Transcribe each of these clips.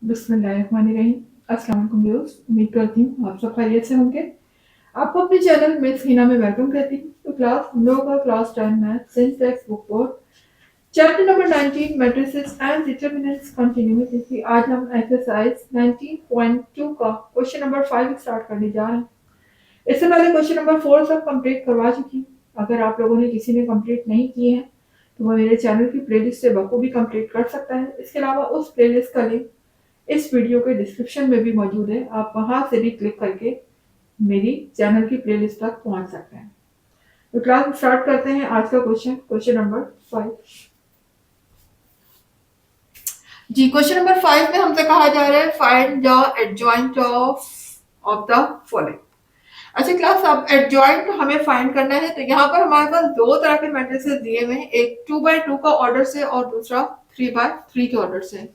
बिस्मिल्लाहिर्रहमानिर्रहीम। अस्सलाम वालेकुम व्यूअर्स, उम्मीद करती हूँ आप सब खैरियत से होंगे। आपको अपने चैनल मिस हिना में वेलकम करती हूँ। तो क्लास हम लोगों का class 10 math since text book board chapter number 19 matrices and determinants continue. देखिए आज हम एक्सरसाइज 19.2 का क्वेश्चन नंबर 5 स्टार्ट करने जा रहे हैं। इससे पहले क्वेश्चन नंबर 4 सब कंप्लीट करवा चुकी हूँ। अगर आप लोगों ने किसी ने कंप्लीट नहीं किए हैं तो वह मेरे चैनल की प्लेलिस्ट से बखूबी कंप्लीट कर सकता है। इसके अलावा उस प्लेलिस्ट का लिंक इस वीडियो के डिस्क्रिप्शन में भी मौजूद है। आप वहां से भी क्लिक करके मेरी चैनल की प्लेलिस्ट तक पहुंच सकते हैं। तो क्लास स्टार्ट करते हैं। आज का क्वेश्चन नंबर 5। जी क्वेश्चन नंबर 5 में हमसे कहा जा रहा है find the adjoint of the following. अच्छा क्लास, अब एडजॉइंट हमें फाइंड करना है। तो यहाँ पर हमारे पास दो तरह के मैट्रिसेस दिए हुए हैं, एक 2x2 का ऑर्डर से और दूसरा 3x3 के ऑर्डर से।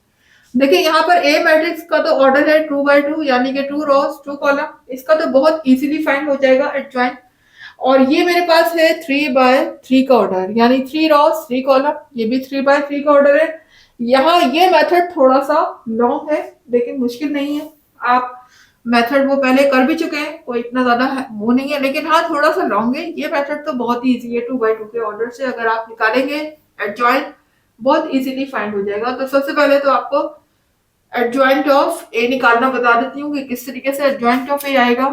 देखिए यहाँ पर ए मैट्रिक्स का तो ऑर्डर है 2x2 यानी कि 2 रोज 2 कॉलम। इसका तो बहुत इजीली फाइंड हो जाएगा एडजॉइंट। और ये मेरे पास है 3x3 का ऑर्डर यानी 3 रोज 3 कॉलम, ये भी 3x3 का ऑर्डर है। यहाँ ये मेथड थोड़ा सा लॉन्ग है लेकिन मुश्किल नहीं है। आप मेथड वो पहले कर भी चुके हैं, कोई इतना ज्यादा वो नहीं है, लेकिन हाँ थोड़ा सा लॉन्ग है। ये मेथड तो बहुत ही इजी है, 2x2 के ऑर्डर से अगर आप निकालेंगे एडजॉइंट बहुत इजीली फाइंड हो जाएगा। तो सबसे पहले तो आपको एडजॉइंट ऑफ ए निकालना बता देती हूँ कि किस तरीके से एडजॉइंट ऑफ ए आएगा।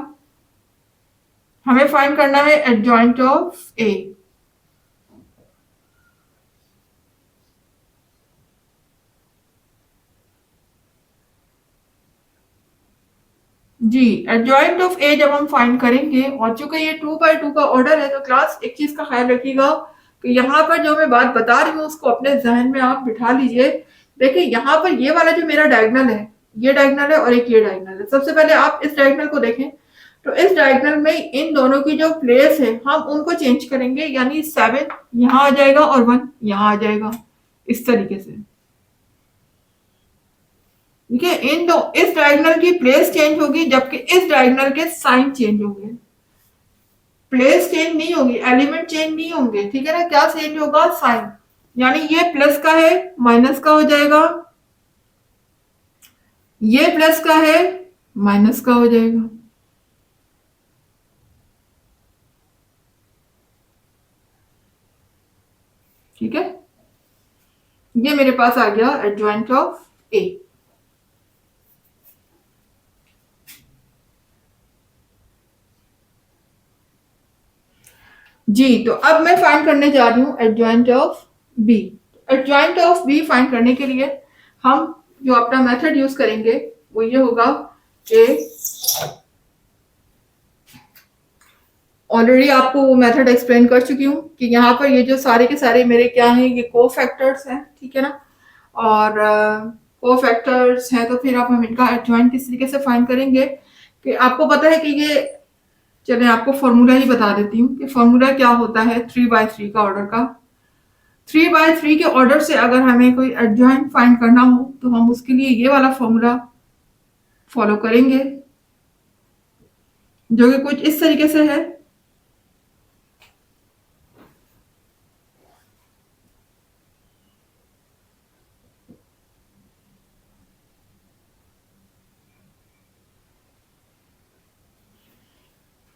हमें फाइंड करना है एडजॉइंट ऑफ ए। जी एडजॉइंट ऑफ ए जब हम फाइंड करेंगे, और चूंकि ये 2x2 का ऑर्डर है तो क्लास एक चीज का ख्याल रखिएगा कि यहाँ पर जो मैं बात बता रही हूँ उसको अपने जहन में आप बिठा लीजिए। देखिए यहाँ पर ये वाला जो मेरा डायगोनल है, ये डायगोनल है और एक ये डायगोनल है। सबसे पहले आप इस डायगोनल को देखें तो इस डायगोनल में इन दोनों की जो प्लेस है हम उनको चेंज करेंगे, यानी 7 यहाँ आ जाएगा और 1 यहाँ आ जाएगा, इस तरीके से। ठीक है, इन दो इस डायगोनल की प्लेस चेंज होगी जबकि इस डायगोनल के साइन चेंज होंगे। प्लेस चेंज नहीं होगी, एलिमेंट चेंज नहीं होंगे, ठीक है ना। क्या चेंज होगा? साइन। यानी ये प्लस का है माइनस का हो जाएगा, ये प्लस का है माइनस का हो जाएगा। ठीक है, ये मेरे पास आ गया एडजॉइंट ऑफ ए। जी तो अब मैं फाइंड करने जा रही हूँ adjoint of B. Adjoint of B find करने के लिए हम जो अपना मेथड यूज करेंगे वो ये होगा कि ऑलरेडी आपको वो मेथड एक्सप्लेन कर चुकी हूँ कि यहाँ पर ये जो सारे के सारे मेरे क्या हैं, ये को फैक्टर्स हैं, ठीक है ना। और को फैक्टर्स हैं तो फिर आप हम इनका एडजॉइंट किस तरीके से फाइंड करेंगे कि आपको पता है कि ये, चलिए आपको फॉर्मूला ही बता देती हूँ कि फॉर्मूला क्या होता है 3x3 का ऑर्डर का। 3x3 के ऑर्डर से अगर हमें कोई एडजॉइंट फाइंड करना हो तो हम उसके लिए ये वाला फॉर्मूला फॉलो करेंगे जो कि कुछ इस तरीके से है।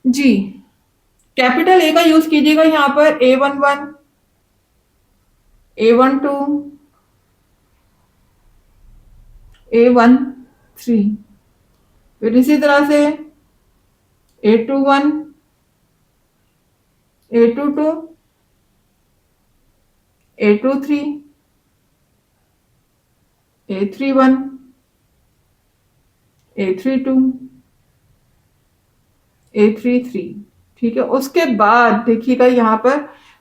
जी कैपिटल ए का यूज कीजिएगा यहाँ पर, A11 A12 A13, फिर इसी तरह से A21 A22 A23 A31 A32 A33। ठीक है, उसके बाद देखिएगा यहाँ पर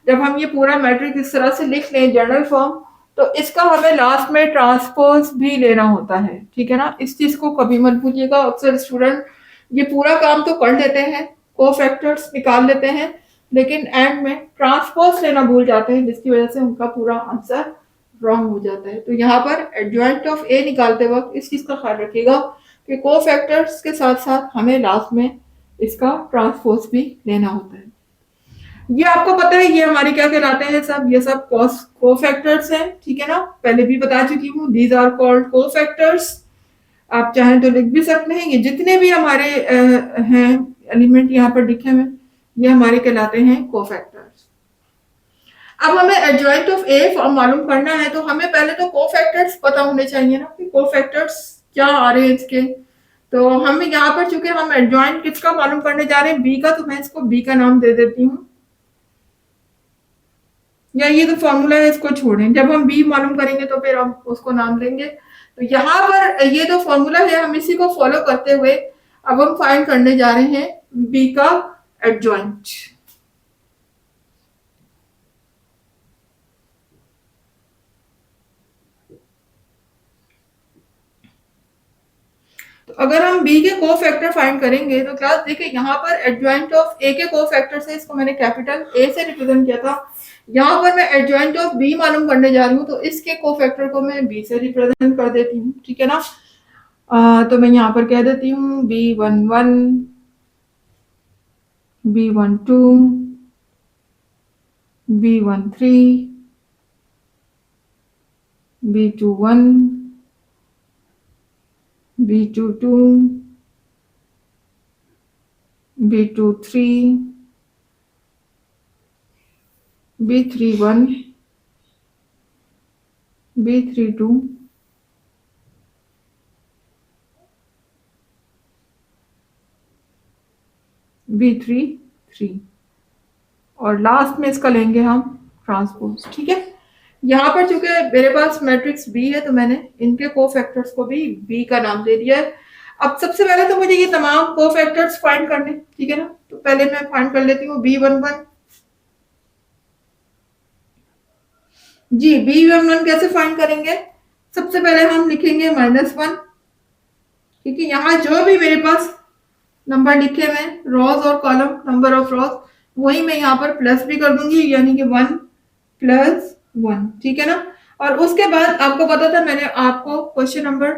जब हम ये पूरा मैट्रिक्स इस तरह से लिख लें जनरल फॉर्म, तो इसका हमें लास्ट में ट्रांसपोज भी लेना होता है, ठीक है ना। इस चीज को कभी मत भूलिएगा। अक्सर स्टूडेंट ये पूरा काम तो कर लेते हैं, को फैक्टर्स निकाल लेते हैं, लेकिन एंड में ट्रांसपोज लेना भूल जाते हैं जिसकी वजह से उनका पूरा आंसर रॉन्ग हो जाता है। तो यहाँ पर एडजॉइंट ऑफ ए निकालते वक्त इस चीज का ख्याल रखिएगा कि को फैक्टर्स के साथ साथ हमें लास्ट में इसका ट्रांसपोज भी लेना होता है। ये आपको पता है ये हमारे क्या कहलाते हैं सब, ये सब को फैक्टर्स हैं, ठीक है ना। पहले भी बता चुकी हूँ, दीज आर कॉल्ड को फैक्टर्स। आप चाहें तो लिख भी सकते हैं। ये जितने भी हमारे हैं एलिमेंट यहाँ पर लिखे हुए, ये हमारे कहलाते हैं कोफैक्टर्स। अब हमें एडजॉइंट ऑफ ए मालूम करना है, तो हमें पहले तो कोफैक्टर्स पता होने चाहिए ना कि कोफैक्टर्स क्या आ रहे हैं इसके। तो हम यहाँ पर चूंकि हम एडजॉइंट किसका मालूम करने जा रहे हैं, बी का, तो मैं इसको बी का नाम दे देती हूँ, या ये तो फॉर्मूला है इसको छोड़ें, जब हम बी मालूम करेंगे तो फिर हम उसको नाम देंगे। तो यहाँ पर ये तो फॉर्मूला है, हम इसी को फॉलो करते हुए अब हम फाइंड करने जा रहे हैं बी का एडजॉइंट। तो अगर हम बी के कोफैक्टर फाइंड करेंगे तो क्लास देखिए यहाँ पर एडजॉइंट ऑफ ए के कोफैक्टर से, इसको मैंने कैपिटल ए से रिप्रेजेंट किया था, यहाँ पर मैं एडजॉइंट ऑफ बी मालूम करने जा रही हूँ, तो इसके कोफैक्टर को मैं बी से रिप्रेजेंट कर देती हूँ, ठीक है ना। तो मैं यहाँ पर कह देती हूँ B11, B12, B13, B21, B22, B23, B31, B32, B33, और लास्ट में इसका लेंगे हम ट्रांसपोज, ठीक है। यहाँ पर चूंकि मेरे पास मैट्रिक्स बी है, तो मैंने इनके कोफैक्टर्स को भी बी का नाम दे दिया है। अब सबसे पहले तो मुझे ये तमाम कोफैक्टर्स फाइंड करने, ठीक है ना। तो पहले मैं फाइंड कर लेती हूँ B11। जी B11 कैसे फाइंड करेंगे, सबसे पहले हम लिखेंगे -1, क्योंकि यहाँ जो भी मेरे पास नंबर लिखे हुए हैं, रोज और कॉलम, नंबर ऑफ रोज, वही मैं यहाँ पर प्लस भी कर दूंगी, यानी कि 1 + 1, ठीक है ना। और उसके बाद आपको पता था, मैंने आपको क्वेश्चन नंबर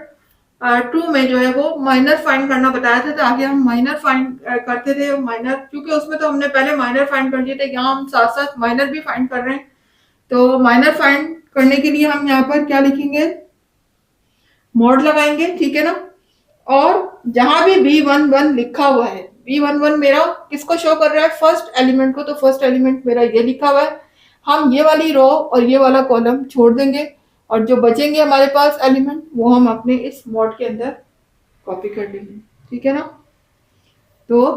2 में जो है वो माइनर फाइंड करना बताया था, तो आगे हम माइनर फाइंड करते थे। माइनर क्योंकि उसमें तो हमने पहले माइनर फाइंड कर दिए थे, यहाँ हम साथ साथ माइनर भी फाइंड कर रहे हैं। तो माइनर फाइंड करने के लिए हम यहाँ पर क्या लिखेंगे, मॉड लगाएंगे, ठीक है ना। और जहां भी B11 लिखा हुआ है, B11 मेरा किसको शो कर रहा है, फर्स्ट एलिमेंट को, तो फर्स्ट एलिमेंट मेरा ये लिखा हुआ है। हम ये वाली रो और ये वाला कॉलम छोड़ देंगे, और जो बचेंगे हमारे पास एलिमेंट, वो हम अपने इस मॉड के अंदर कॉपी कर लेंगे, ठीक है ना। तो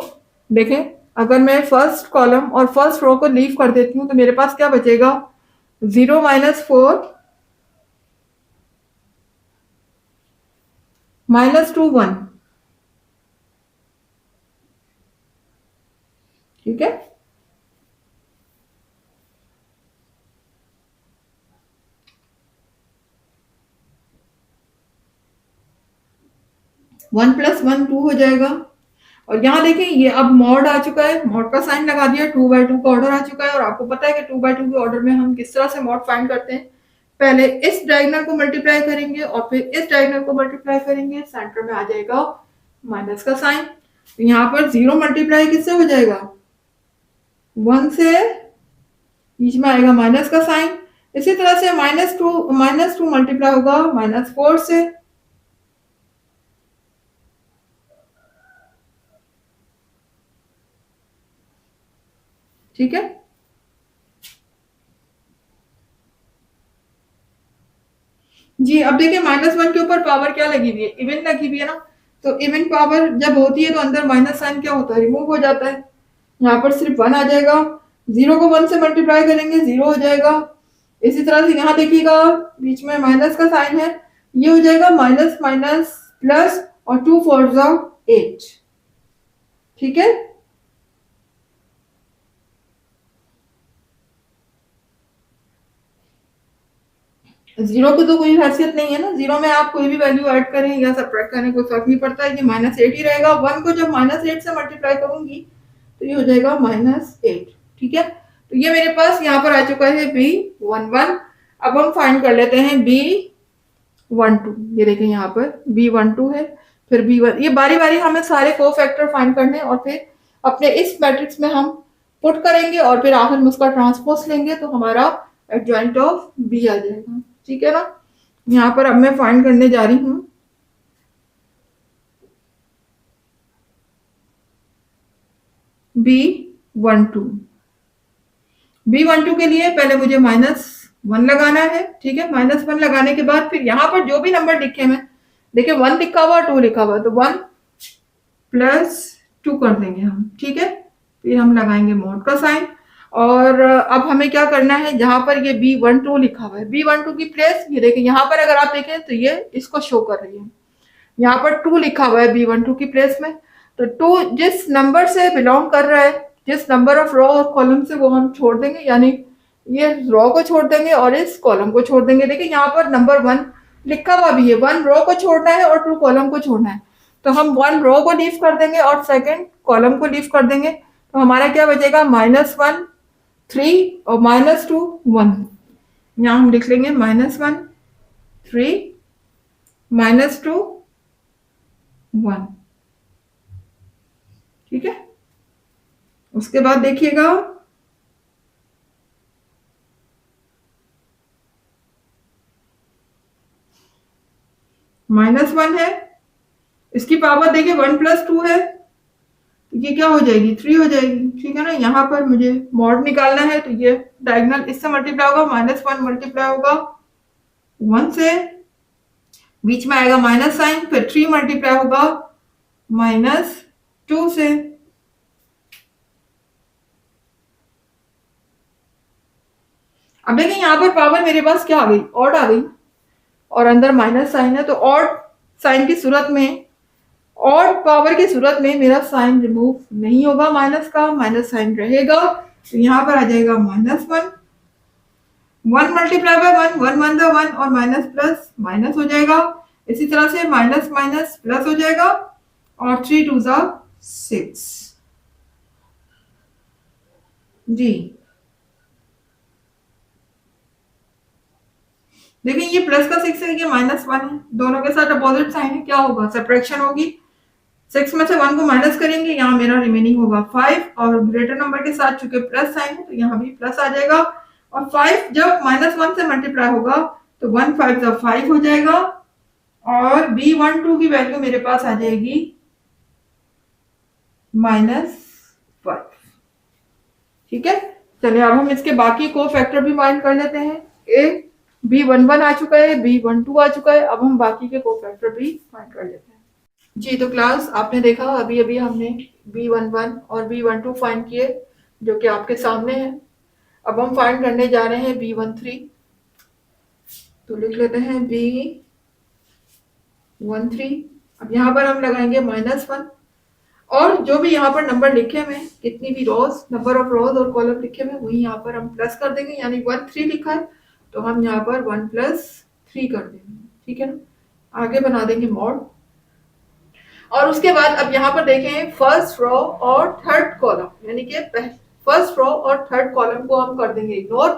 देखें, अगर मैं फर्स्ट कॉलम और फर्स्ट रो को लीव कर देती हूँ, तो मेरे पास क्या बचेगा, 0 - 4 -2 1, ठीक है। वन प्लस वन 2 हो जाएगा। और यहाँ देखें, ये अब मॉड आ चुका है, मॉड का साइन लगा दिया, 2/2 का ऑर्डर आ चुका है। और आपको पता है कि 2/2 के ऑर्डर में हम किस तरह से मॉड फाइंड करते हैं, पहले इस डायगोनल को मल्टीप्लाई करेंगे और फिर इस डायगोनल को मल्टीप्लाई करेंगे, सेंटर में आ जाएगा माइनस का साइन। तो यहाँ पर 0 मल्टीप्लाई किससे हो जाएगा, 1 से, बीच में आएगा माइनस का साइन। इसी तरह से -2 मल्टीप्लाई होगा -4 से, ठीक है। जी अब देखिए, -1 के ऊपर पावर क्या लगी हुई है, इवन लगी हुई है ना। तो इवन पावर जब होती है तो अंदर माइनस साइन क्या होता है, रिमूव हो जाता है। यहाँ पर सिर्फ 1 आ जाएगा, 0 को 1 से मल्टीप्लाई करेंगे 0 हो जाएगा। इसी तरह से यहाँ देखिएगा, बीच में माइनस का साइन है, ये हो जाएगा माइनस माइनस प्लस, और 2 4 8, ठीक है। 0 की तो कोई हैसियत नहीं है ना, 0 में आप कोई भी वैल्यू ऐड करें या सब्ट्रैक्ट करें कोई फर्क नहीं पड़ता है, ये -8 ही रहेगा। 1 को जब -8 से मल्टीप्लाई करूंगी तो ये हो जाएगा -8, ठीक है। तो ये मेरे पास यहाँ पर आ चुका है B11। अब हम फाइंड कर लेते हैं B12। ये देखें यहाँ पर B12 है, फिर B1, ये बारी बारी हमें सारे कोफैक्टर फाइंड करने, और फिर अपने इस मैट्रिक्स में हम पुट करेंगे, और फिर आखिर में उसका ट्रांसपोज लेंगे, तो हमारा एडजॉइंट ऑफ B आ जाएगा, ठीक है ना। यहाँ पर अब मैं फाइंड करने जा रही हूँ B12। B12 के लिए पहले मुझे -1 लगाना है, ठीक है। -1 लगाने के बाद फिर यहाँ पर जो भी नंबर लिखे मैं, देखिए 1 लिखा हुआ, 2 लिखा हुआ, तो 1 + 2 कर देंगे हम, ठीक है। फिर हम लगाएंगे मोड का साइन। और अब हमें क्या करना है, जहां पर ये B12 लिखा हुआ है, B12 की प्लेस ये देखिए, यहाँ पर अगर आप देखें तो ये इसको शो कर रही है। यहाँ पर 2 लिखा हुआ है B12 की प्लेस में, तो 2 जिस नंबर से बिलोंग कर रहा है, जिस नंबर ऑफ रो और कॉलम से, वो हम छोड़ देंगे, यानी ये रो को छोड़ देंगे और इस कॉलम को छोड़ देंगे। देखिए यहाँ पर नंबर 1 लिखा हुआ भी है, 1 रो को छोड़ना है और 2 कॉलम को छोड़ना है, तो हम 1 रो को लीव कर देंगे और सेकंड कॉलम को लीव कर देंगे। तो हमारा क्या बचेगा, -1 3 और -2 1। यहाँ हम लिख लेंगे -1 3 -2 1, ठीक है। उसके बाद देखिएगा -1 है, इसकी पावर देखिए 1 + 2 है, ये क्या हो जाएगी, 3 हो जाएगी, ठीक है ना। यहाँ पर मुझे मॉड निकालना है, तो ये डायगोनल इससे मल्टीप्लाई होगा, -1 मल्टीप्लाई होगा 1 से, बीच में आएगा माइनस साइन, फिर 3 मल्टीप्लाई होगा -2 से। अब देखिए यहाँ पर पावर मेरे पास क्या आ गई, ऑड आ गई, और अंदर माइनस साइन है, तो ऑड साइन की सूरत में, ऑड पावर की सूरत में मेरा साइन रिमूव नहीं होगा, माइनस का माइनस साइन रहेगा, तो यहाँ पर आ जाएगा -1 1 मल्टीप्लाई बाय 1 1 1 द 1 और माइनस प्लस माइनस हो जाएगा। इसी तरह से माइनस माइनस प्लस हो जाएगा और 3 2 6 जी। देखिए ये प्लस का 6 है, ये -1 है, दोनों के साथ अपोजिट साइन है, क्या होगा, सब्ट्रैक्शन होगी। 6 में से 1 को माइनस करेंगे, यहाँ मेरा रिमेनिंग होगा 5, और ग्रेटर नंबर के साथ चूंकि प्लस साइन है तो यहाँ भी प्लस आ जाएगा, और 5 जब -1 से मल्टीप्लाई होगा तो 1 5 5 हो जाएगा, और B12 की वैल्यू मेरे पास आ जाएगी -5, ठीक है। चलिए अब हम इसके बाकी को फैक्टर भी फाइंड कर लेते हैं। B11 आ चुका है, B12 आ चुका है, अब हम बाकी के को फैक्टर भी फाइंड कर लेते हैं। जी, तो क्लास आपने देखा अभी अभी हमने B11 और B12 फाइंड किए, जो कि आपके सामने है। अब हम फाइंड करने जा रहे हैं B13, तो लिख लेते हैं B13। अब यहाँ पर हम लगाएंगे -1, और जो भी यहाँ पर नंबर लिखे हुए हैं, कितनी भी रोज, नंबर ऑफ रोज और कॉलम लिखे हुए हैं, वही यहाँ पर हम प्लस कर देंगे, यानी 1 3 लिखा है तो हम यहाँ पर 1 + 3 कर देंगे, ठीक है ना। आगे बना देंगे मॉड, और उसके बाद अब यहाँ पर देखें फर्स्ट रो और थर्ड कॉलम, यानी कि फर्स्ट रो और थर्ड कॉलम को हम कर देंगे इग्नोर,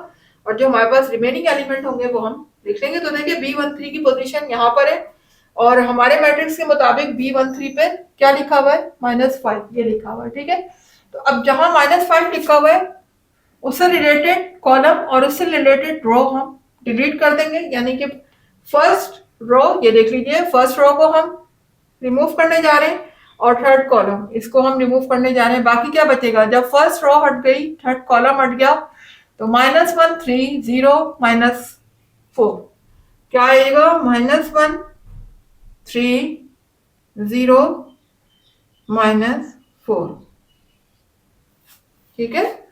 और जो हमारे पास रिमेनिंग एलिमेंट होंगे वो हम लिख लेंगे। तो देखिए B13 की पोजीशन यहाँ पर है, और हमारे मैट्रिक्स के मुताबिक B13 पे क्या लिखा हुआ है, -5 ये लिखा हुआ है, ठीक है। तो अब जहां -5 लिखा हुआ है उससे रिलेटेड कॉलम और उससे रिलेटेड रो हम डिलीट कर देंगे, यानी कि फर्स्ट रो, ये देख लीजिए, फर्स्ट रो को हम रिमूव करने जा रहे हैं, और थर्ड कॉलम इसको हम रिमूव करने जा रहे हैं। बाकी क्या बचेगा, जब फर्स्ट रो हट गई, थर्ड कॉलम हट गया, तो -1 3 0 -4 क्या आएगा, -1 3 0 -4, ठीक है।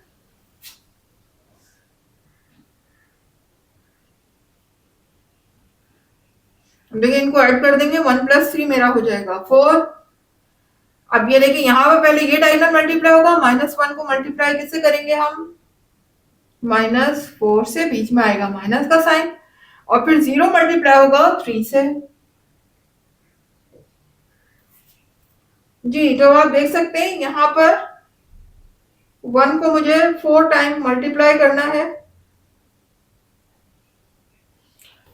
देखिए इनको ऐड कर देंगे, 1 + 3 मेरा हो जाएगा 4। अब ये देखिए यहाँ पे पहले ये डायगोनल मल्टीप्लाई होगा, -1 को मल्टीप्लाई किससे करेंगे हम, -4 से, बीच में आएगा माइनस का साइन, और फिर 0 मल्टीप्लाई होगा 3 से। जी, तो आप देख सकते हैं यहाँ पर 1 को मुझे 4 टाइम मल्टीप्लाई करना है,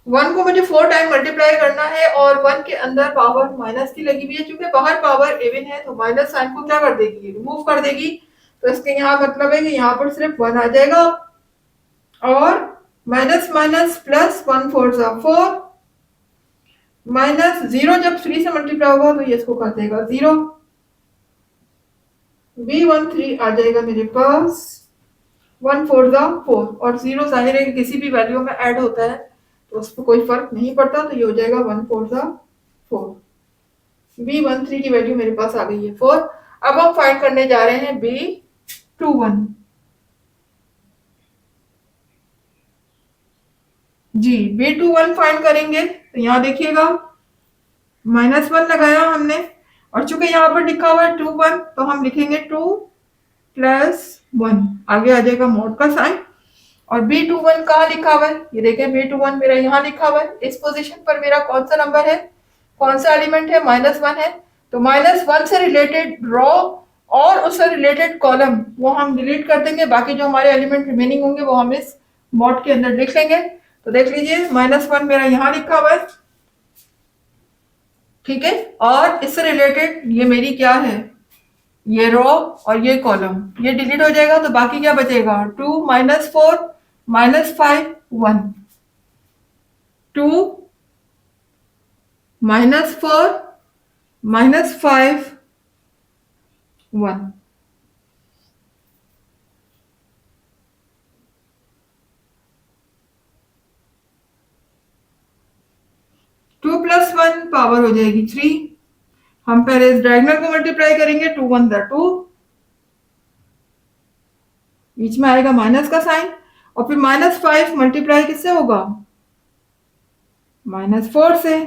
1 को मुझे 4 टाइम मल्टीप्लाई करना है, और 1 के अंदर पावर माइनस की लगी हुई है, क्योंकि बाहर पावर इवन है तो माइनस साइन को क्या कर देगी, रिमूव कर देगी। तो इसके यहाँ मतलब है कि यहाँ पर सिर्फ 1 आ जाएगा, और माइनस माइनस प्लस 1 4 4, -0 जब 3 से मल्टीप्लाई होगा तो ये इसको कर देगा 0, B13 आ जाएगा मेरे पास 1 4 4 और 0 जाहिर है कि किसी भी वैल्यू में ऐड होता है तो उस पर कोई फर्क नहीं पड़ता, तो ये हो जाएगा 1 4 4। B13 की वैल्यू मेरे पास आ गई है 4। अब हम फाइंड करने जा रहे हैं B21। जी B21 फाइंड करेंगे तो यहाँ देखिएगा -1 लगाया हमने, और चूंकि यहाँ पर लिखा हुआ है 2 1 तो हम लिखेंगे 2 + 1, आगे आ जाएगा मोड का साइन। और B21 कहाँ लिखा हुआ है, ये देखें B21 मेरा यहाँ लिखा हुआ है। इस पोजीशन पर मेरा कौन सा नंबर है, कौन सा एलिमेंट है, -1 है। तो -1 से रिलेटेड रो और उससे रिलेटेड कॉलम वो हम डिलीट कर देंगे, बाकी जो हमारे एलिमेंट रिमेनिंग होंगे वो हम इस मॉड के अंदर लिख लेंगे। तो देख लीजिए -1 मेरा यहाँ लिखा हुआ है, ठीक है। और इससे रिलेटेड ये मेरी क्या है, ये रो और ये कॉलम, ये डिलीट हो जाएगा तो बाकी क्या बचेगा, 2 -4 -5 1, 2 -4 -5 1। 2 + 1 पावर हो जाएगी 3। हम पहले इस डायगोनल को मल्टीप्लाई करेंगे, 2 1 2, बीच में आएगा माइनस का साइन, और फिर -5 मल्टीप्लाई किससे होगा, -4 से।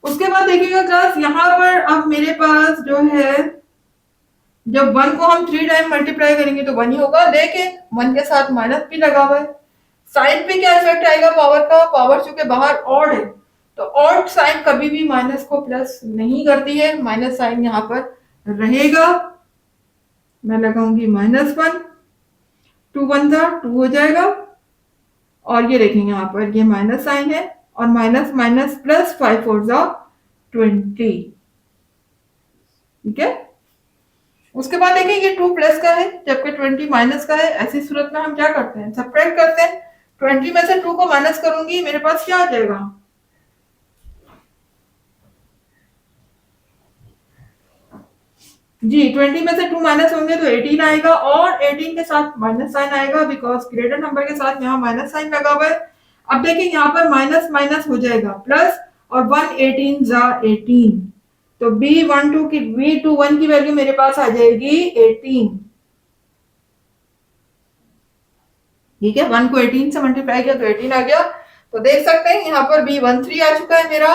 उसके बाद देखिएगा क्लास, यहाँ पर अब मेरे पास जो है, जब 1 को हम 3 टाइम मल्टीप्लाई करेंगे तो 1 ही होगा। देखें 1 के साथ माइनस भी लगा हुआ है, साइन पे क्या इफेक्ट आएगा पावर का, पावर चूंकि बाहर ऑड है तो ऑड साइन कभी भी माइनस को प्लस नहीं करती है, माइनस साइन यहाँ पर रहेगा। मैं लगाऊंगी -1, 2 1 2 हो जाएगा, और ये देखेंगे यहाँ पर ये माइनस साइन है, और माइनस माइनस प्लस 5 4 20, ठीक है। उसके बाद देखिए ये 2 प्लस का है जबकि 20 माइनस का है। ऐसी सूरत में हम क्या करते हैं, सब्ट्रैक्ट करते हैं। 20 में से 2 को माइनस करूंगी, मेरे पास क्या आ जाएगा, जी 20 में से 2 माइनस होंगे तो 18 आएगा, और 18 के साथ माइनस साइन आएगा बिकॉज ग्रेटर नंबर के साथ यहाँ माइनस साइन लगा हुआ है। अब देखिए यहाँ पर माइनस माइनस हो जाएगा प्लस, और 1 18 18, तो B21 की वैल्यू मेरे पास आ जाएगी 18, ठीक है। 1 को 18 से मल्टीप्लाई किया तो 18 आ गया। तो देख सकते हैं यहाँ पर B13 आ चुका है मेरा,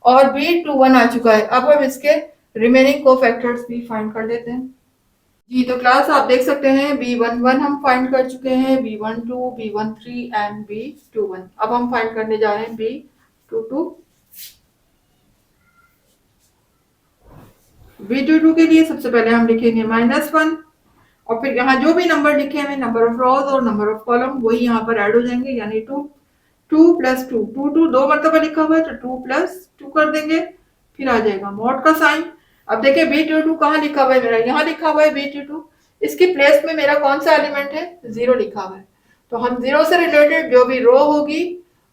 और B21 आ चुका है। अब हम इसके रिमेनिंग कोफैक्टर्स भी फाइंड कर लेते हैं। जी तो क्लास आप देख सकते हैं B11 हम फाइंड कर चुके हैं, B12 B13 एंड B21। अब हम फाइंड करने जा रहे हैं B22। B22 के लिए सबसे पहले हम लिखेंगे -1, और फिर यहाँ जो भी नंबर लिखे हैं, नंबर ऑफ रोज और नंबर ऑफ कॉलम, वही यहाँ पर ऐड हो जाएंगे, यानी 2 2 + 2 2 2 दो मरतबा लिखा हुआ है तो 2 + 2 कर देंगे, फिर आ जाएगा मॉड का साइन। अब देखिए B22 कहाँ लिखा हुआ है मेरा, यहाँ लिखा हुआ है B22। इसकी प्लेस में मेरा कौन सा एलिमेंट है, 0 लिखा हुआ है। तो हम 0 से रिलेटेड जो भी रो होगी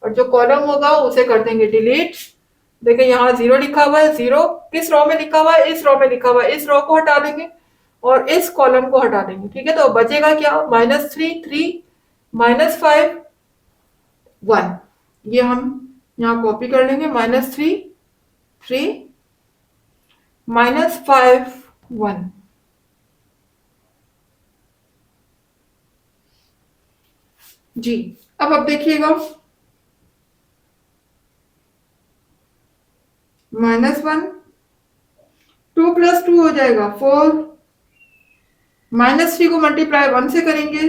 और जो कॉलम होगा उसे कर देंगे डिलीट। देखिए यहाँ 0 लिखा हुआ है, 0 किस रो में लिखा हुआ है, इस रो में लिखा हुआ है, इस रो को हटा देंगे और इस कॉलम को हटा देंगे, ठीक है। तो बचेगा क्या, -3 3 -5 1, ये हम यहाँ कॉपी कर लेंगे, -3 3 -5 1। जी अब देखिएगा -1 2 + 2 हो जाएगा 4, -3 को मल्टीप्लाई 1 से करेंगे,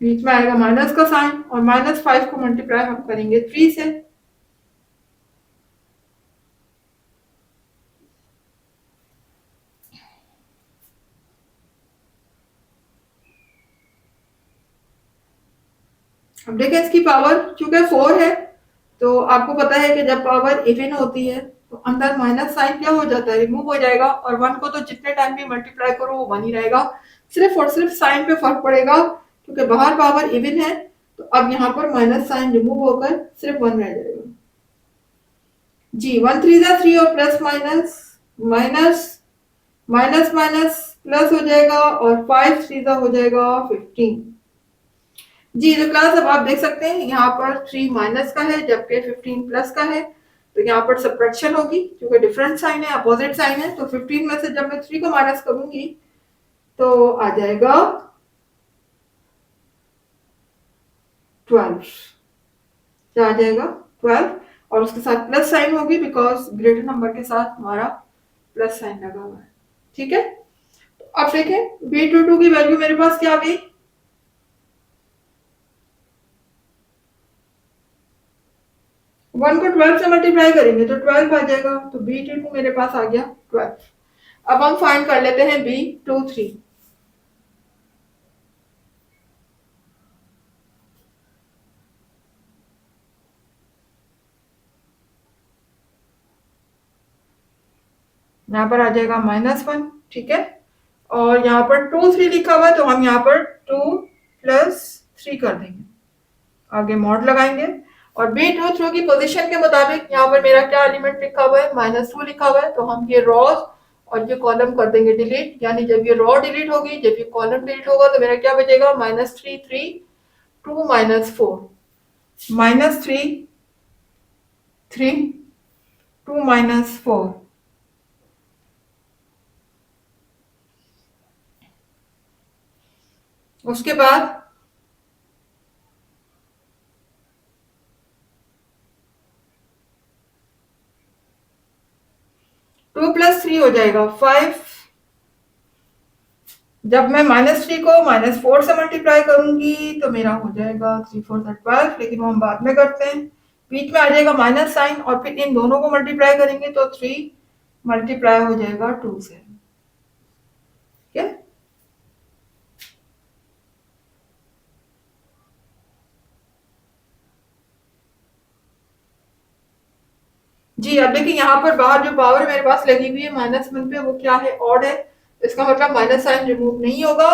बीच में आएगा माइनस का साइन, और -5 को मल्टीप्लाई हम करेंगे 3 से। अब देखिए इसकी पावर चूंकि 4 है, तो आपको पता है कि जब पावर इवन होती है तो अंदर माइनस साइन क्या हो जाता है, रिमूव हो जाएगा, और 1 को तो जितने टाइम भी मल्टीप्लाई करो वो 1 ही रहेगा, सिर्फ और सिर्फ साइन पे फर्क पड़ेगा क्योंकि बाहर पावर इवन है। तो अब यहाँ पर माइनस साइन रिमूव होकर सिर्फ 1 रह जाएगा। जी 1 3 3 और plus minus, minus minus minus plus हो जाएगा और 5 3 हो जाएगा 15। जी तो क्लास अब आप देख सकते हैं यहाँ पर 3 माइनस का है जबकि 15 प्लस का है। तो यहाँ पर सब्ट्रैक्शन होगी क्योंकि डिफरेंट साइन है, अपोजिट साइन है। तो 15 में से जब मैं 3 को माइनस करूंगी तो आ जाएगा 12। क्या आ जाएगा 12। और उसके साथ प्लस साइन होगी बिकॉज ग्रेटर नंबर के साथ हमारा प्लस साइन लगा हुआ है। ठीक है, तो अब देखें B22 की वैल्यू मेरे पास क्या आ गई। 1 को 12 से मल्टीप्लाई करेंगे तो 12 आ जाएगा। तो B22 मेरे पास आ गया 12। अब हम फाइंड कर लेते हैं B23। यहाँ पर आ जाएगा -1। ठीक है, और यहाँ पर 2 3 लिखा हुआ है तो हम यहाँ पर 2 प्लस 3 कर देंगे, आगे मॉड लगाएंगे। और B23 की पोजीशन के मुताबिक यहाँ पर मेरा क्या एलिमेंट लिखा हुआ है, -2 लिखा हुआ है। तो हम ये रॉज और ये कॉलम कर देंगे डिलीट, यानी जब ये रॉ डिलीट होगी, जब ये कॉलम डिलीट होगा तो मेरा क्या बचेगा, -3 3 2 -4, -3 3 2 -4। उसके बाद 2 + 3 हो जाएगा 5। जब मैं -3 को -4 से मल्टीप्लाई करूंगी तो मेरा हो जाएगा 3 4 12, लेकिन वो हम बाद में करते हैं। बीच में आ जाएगा माइनस साइन और फिर इन दोनों को मल्टीप्लाई करेंगे तो 3 मल्टीप्लाई हो जाएगा 2 से। ठीक है, जी अब देखिए यहाँ पर बाहर जो पावर मेरे पास लगी हुई है -1 पे, वो क्या है, ऑड है। इसका मतलब माइनस साइन रिमूव नहीं होगा,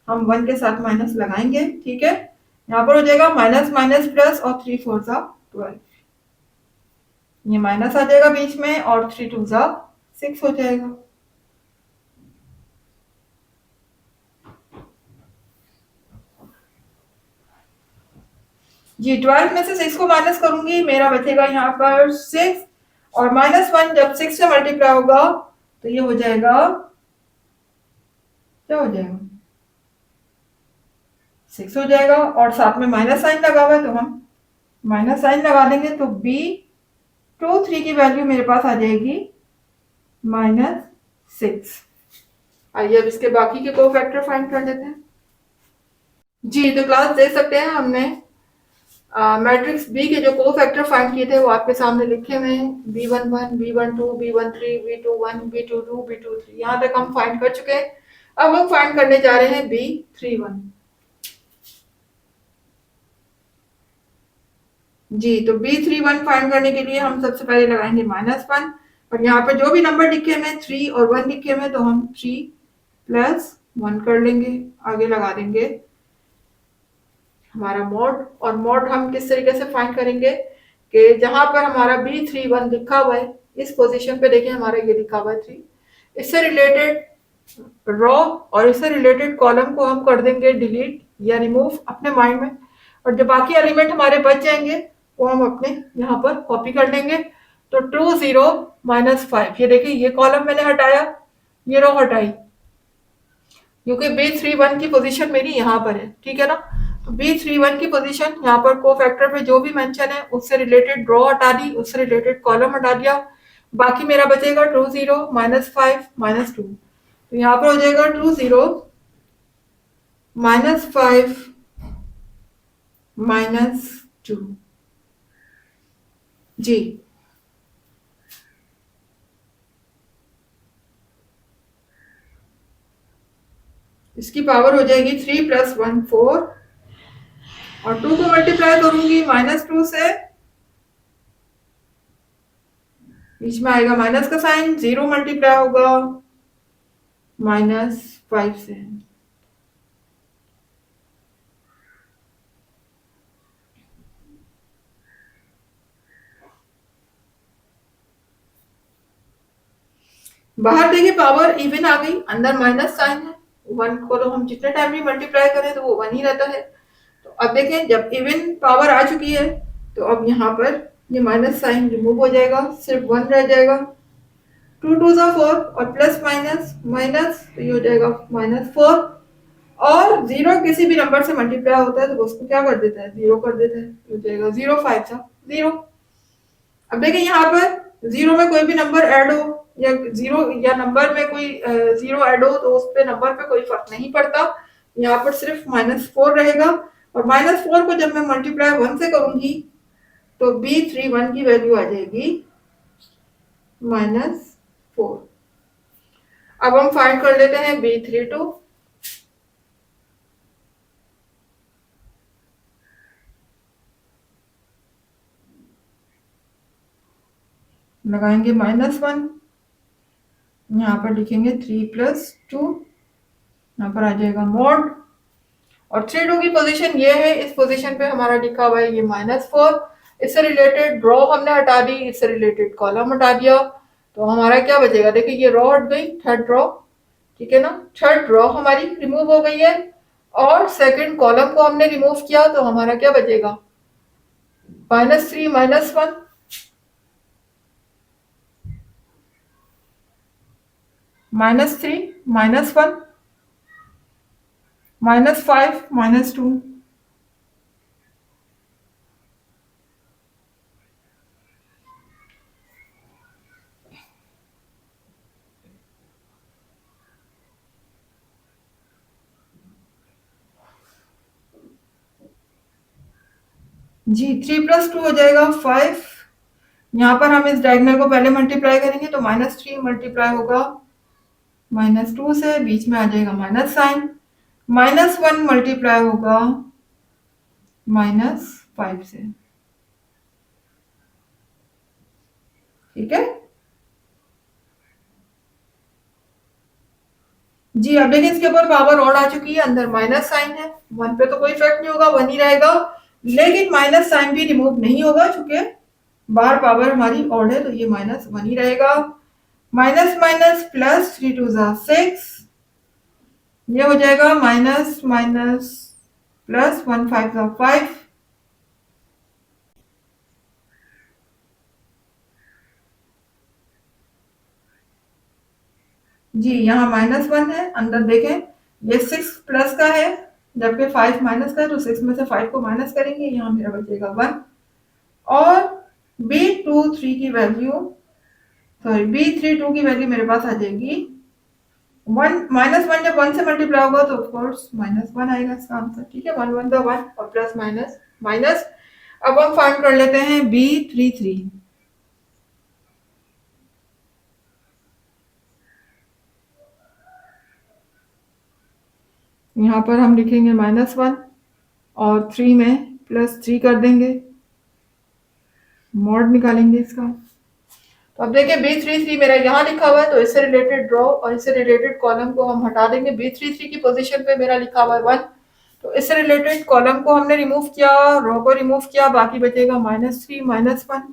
हम 1 के साथ माइनस लगाएंगे। ठीक है, यहाँ पर हो जाएगा माइनस माइनस प्लस और 3 4 12, ये माइनस आ जाएगा बीच में और 3 2 6 हो जाएगा। जी 12 में से 6 को माइनस करूंगी, मेरा बचेगा यहाँ पर 6। और -1 जब 6 से मल्टीप्लाई होगा तो ये हो जाएगा, क्या हो जाएगा, 6 हो जाएगा। और साथ में माइनस साइन लगा हुआ है तो हम माइनस साइन लगा देंगे। तो B23 की वैल्यू मेरे पास आ जाएगी -6। आइए अब इसके बाकी के कोफैक्टर फाइंड कर लेते हैं। जी तो क्लास दे सकते हैं, हमने मैट्रिक्स बी के जो कोफैक्टर फाइंड किए थे वो आपके सामने लिखे हुए हैं, B11 B12 B13 B21 B22 B23, यहाँ तक हम फाइंड कर चुके हैं। अब हम फाइंड करने जा रहे हैं B31। जी तो B31 फाइंड करने के लिए हम सबसे पहले लगाएंगे -1, और यहाँ पे जो भी नंबर लिखे हुए 3 और 1 लिखे हुए तो हम 3 + 1 कर लेंगे, आगे लगा देंगे हमारा मॉड। और मॉड हम किस तरीके से फाइंड करेंगे कि जहां पर हमारा B31 लिखा हुआ है, इस पोजीशन पे देखिए हमारा ये लिखा हुआ है 3, इससे रिलेटेड रॉ और इससे रिलेटेड कॉलम को हम कर देंगे डिलीट या रिमूव अपने माइंड में। और जो बाकी एलिमेंट हमारे बच जाएंगे वो हम अपने यहाँ पर कॉपी कर लेंगे। तो 2 0 -5, ये देखिए ये कॉलम मैंने हटाया, ये रो हटाई, क्योंकि B31 की पोजीशन मेरी यहाँ पर है। ठीक है ना, तो B31 की पोजीशन यहाँ पर को फैक्टर पे जो भी मेंशन है उससे रिलेटेड ड्रॉ हटा दी, उससे रिलेटेड कॉलम हटा दिया, बाकी मेरा बचेगा 2 0 -5 -2। तो यहाँ पर हो जाएगा 2 0 -5 -2। जी इसकी पावर हो जाएगी 3 + 1 4, और 2 को मल्टीप्लाई करूंगी -2 से, बीच में आएगा माइनस का साइन, 0 मल्टीप्लाई होगा -5 से। बाहर देखिए पावर इवन आ गई, अंदर माइनस साइन है। वन को तो हम जितने टाइम भी मल्टीप्लाई करें तो वो वन ही रहता है। तो अब देखें जब इवन पावर आ चुकी है तो अब यहाँ पर ये माइनस साइन रिमूव हो जाएगा, सिर्फ वन रह जाएगा। टू टू ज़ा फोर और प्लस माइनस माइनस, तो ये हो जाएगा -4। और जीरो किसी भी नंबर से मल्टीप्लाई होता है तो उसको क्या कर देता है, जीरो कर देता है, तो हो जाएगा 0 5 सा 0। अब देखिए यहाँ पर जीरो में कोई भी नंबर ऐड हो या जीरो या नंबर में कोई जीरो ऐड हो तो उस पे नंबर पे कोई फर्क नहीं पड़ता। यहाँ पर सिर्फ -4 रहेगा। और -4 को जब मैं मल्टीप्लाई 1 से करूंगी तो B31 की वैल्यू आ जाएगी -4। अब हम फाइंड कर लेते हैं B32। लगाएंगे -1, यहाँ पर लिखेंगे 3 + 2, यहाँ पर आ जाएगा मॉड। और 3 2 की पोजीशन ये है, इस पोजीशन पे हमारा लिखा हुआ है ये -4। इससे रिलेटेड रो हमने हटा दी, इससे रिलेटेड कॉलम हटा दिया, तो हमारा क्या बचेगा, देखिए ये रो हट गई, थर्ड रो, ठीक है ना, थर्ड रो हमारी रिमूव हो गई है। और सेकंड कॉलम को हमने रिमूव किया तो हमारा क्या बचेगा, -3 -1, -3 -1 -5 -2। जी 3 + 2 हो जाएगा 5। यहाँ पर हम इस डायगोनल को पहले मल्टीप्लाई करेंगे तो -3 मल्टीप्लाई होगा -2 से, बीच में आ जाएगा माइनस साइन। -1 मल्टीप्लाई होगा -5 से, ठीक है जी। अब देखिए इसके ऊपर पावर और आ चुकी है, अंदर माइनस साइन है, वन पे तो कोई इफेक्ट नहीं होगा, वन ही रहेगा। लेकिन माइनस साइन भी रिमूव नहीं होगा चूंकि बाहर पावर हमारी ऑड है, तो ये -1 ही रहेगा। माइनस माइनस प्लस 3 2 ज़ा 6, ये हो जाएगा माइनस माइनस प्लस 1 5 ज़ा 5। जी यहाँ -1 है, अंदर देखें ये 6 प्लस का है जबकि 5 माइनस का है, तो 6 में से 5 को माइनस करेंगे, यहाँ मेरा बचेगा 1। और B23 की वैल्यू, सॉरी B32 की वैल्यू मेरे पास आ जाएगी 1। -1 जब 1 से मल्टीप्लाई होगा तो ऑफकोर्स -1 आएगा इसका आंसर, ठीक है। 1 1 द 1 और प्लस माइनस माइनस। अब हम फाइंड कर लेते हैं B33। यहाँ पर हम लिखेंगे -1 और 3 में +3 कर देंगे, मॉड निकालेंगे इसका। तो अब देखिए B33 मेरा यहाँ लिखा हुआ है, तो इससे रिलेटेड रो और इससे रिलेटेड कॉलम को हम हटा देंगे। B33 की पोजीशन पे मेरा लिखा हुआ है 1, तो इससे रिलेटेड कॉलम को हमने रिमूव किया, रो को रिमूव किया, बाकी बचेगा -3 -1,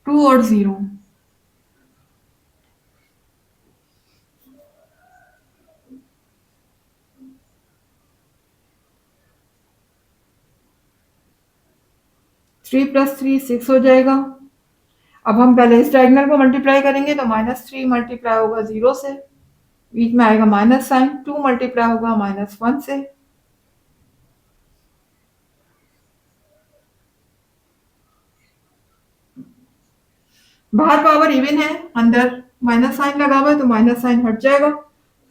2 और 0। थ्री प्लस थ्री 6 हो जाएगा। अब हम पहले इस डायगोनल को मल्टीप्लाई करेंगे तो -3 मल्टीप्लाई होगा 0 से, बीच में आएगा माइनस साइन, 2 मल्टीप्लाई होगा -1 से। बाहर पावर इवन है, अंदर माइनस साइन लगा हुआ है, तो माइनस साइन हट जाएगा,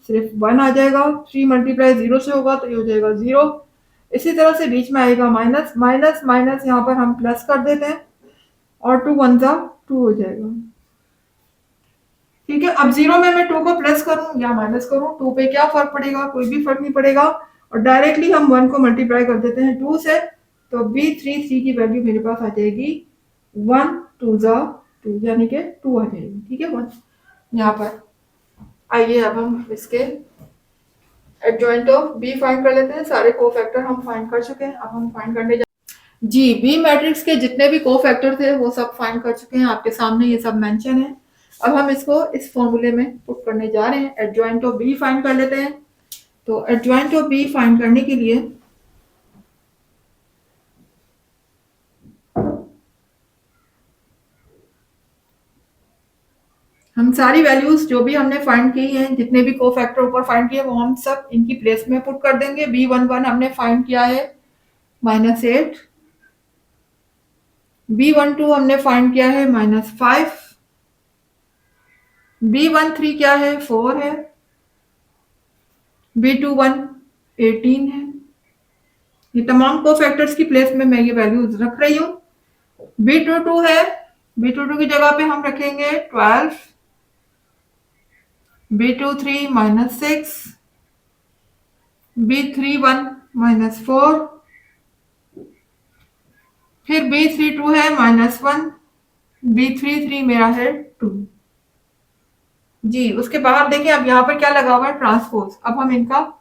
सिर्फ 1 आ जाएगा। 3 मल्टीप्लाई 0 से होगा तो ये हो जाएगा 0। इसी तरह से बीच में आएगा माइनस माइनस माइनस, यहाँ पर हम प्लस कर देते हैं और 2 1 ज़ा 2 हो जाएगा, ठीक है। अब 0 में मैं 2 को प्लस करूं या माइनस करूं, 2 पे क्या फर्क पड़ेगा, कोई भी फर्क नहीं पड़ेगा। और डायरेक्टली हम 1 को मल्टीप्लाई कर देते हैं 2 से, तो B33 की वैल्यू मेरे पास आ जाएगी 1 2 ज़ा 2, यानी कि 2 आ जाएगी, ठीक है 1 यहाँ पर। आइए अब हम इसके एडजॉइंट ऑफ B फाइंड कर लेते हैं। सारे को फैक्टर हम फाइंड कर चुके हैं, अब हम फाइंड करने जी, बी मैट्रिक्स के जितने भी कोफैक्टर थे वो सब फाइंड कर चुके हैं, आपके सामने ये सब मेंशन है। अब हम इसको इस फॉर्मूले में पुट करने जा रहे हैं। एडजॉइंट ऑफ बी फाइंड कर लेते हैं। तो एडजॉइंट ऑफ बी फाइंड करने के लिए हम सारी वैल्यूज जो भी हमने फाइंड की हैं, जितने भी कोफैक्टर ऊपर फाइंड किए वो हम सब इनकी प्लेस में पुट कर देंगे। B11 हमने फाइंड किया है -8, B12 हमने फाइंड किया है -5, B13 क्या है 4 है, B21 18 है। ये तमाम कोफैक्टर्स की प्लेस में मैं ये वैल्यूज रख रही हूँ। B22 है, B22 की जगह पे हम रखेंगे 12, B23 -6, B31 -4, फिर B32 है -1, B33 मेरा है 2। जी, उसके बाद देखिए अब यहाँ पर क्या लगा हुआ है ट्रांसपोज। अब हम इनका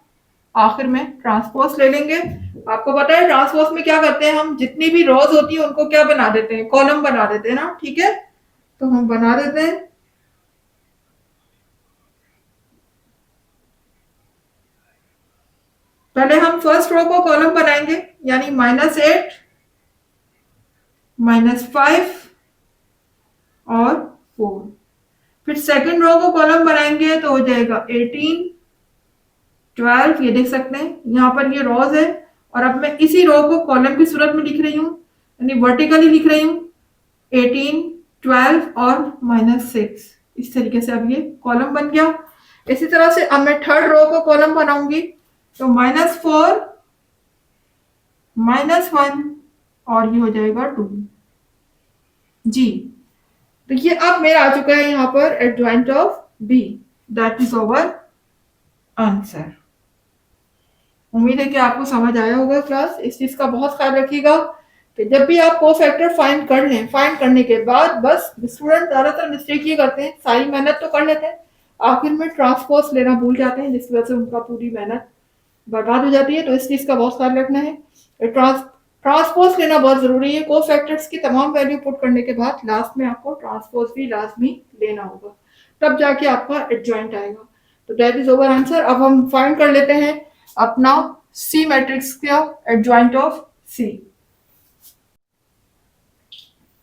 आखिर में ट्रांसपोज ले लेंगे। आपको पता है ट्रांसपोज में क्या करते हैं हम, जितनी भी रोज होती है उनको क्या बना देते हैं, कॉलम बना देते हैं ना, ठीक है। तो हम बना देते हैं। पहले हम फर्स्ट रो को कॉलम बनाएंगे, यानी -8, -5 और 4। फिर सेकंड रो को कॉलम बनाएंगे तो हो जाएगा 18, 12, ये देख सकते हैं यहाँ पर ये रोज है। और अब मैं इसी रो को कॉलम की सूरत में लिख रही हूँ, यानी वर्टिकली लिख रही हूँ। 18, 12 और -6, इस तरीके से अब ये कॉलम बन गया। इसी तरह से अब मैं थर्ड रो को कॉलम बनाऊंगी, तो -4, -1 और ये हो जाएगा 2। जी, तो ये अब मेरा आ चुका है यहाँ पर adjoint of B, that is our answer. उम्मीद है कि आपको समझ आया होगा क्लास। इस चीज का बहुत ख्याल रखिएगा कि जब भी आप कोफैक्टर फाइंड कर लें, फाइंड करने के बाद बस स्टूडेंट ज्यादातर मिस्टेक ये करते हैं, सारी मेहनत तो कर लेते हैं, आखिर में ट्रांसपोज लेना भूल जाते हैं, जिसकी वजह से उनका पूरी मेहनत बर्बाद हो जाती है। तो इस चीज का बहुत ख्याल रखना है। ट्रांसपोज लेना बहुत जरूरी है। कोफैक्टर्स की तमाम वैल्यू पुट करने के बाद लास्ट में आपको ट्रांसपोज भी लाजमी लेना होगा, तब जाके आपका एडजॉइंट आएगा। तो दैट इज ओवर आंसर। अब हम फाइंड कर लेते हैं अपना सी मैट्रिक्स का एडजॉइंट ऑफ सी।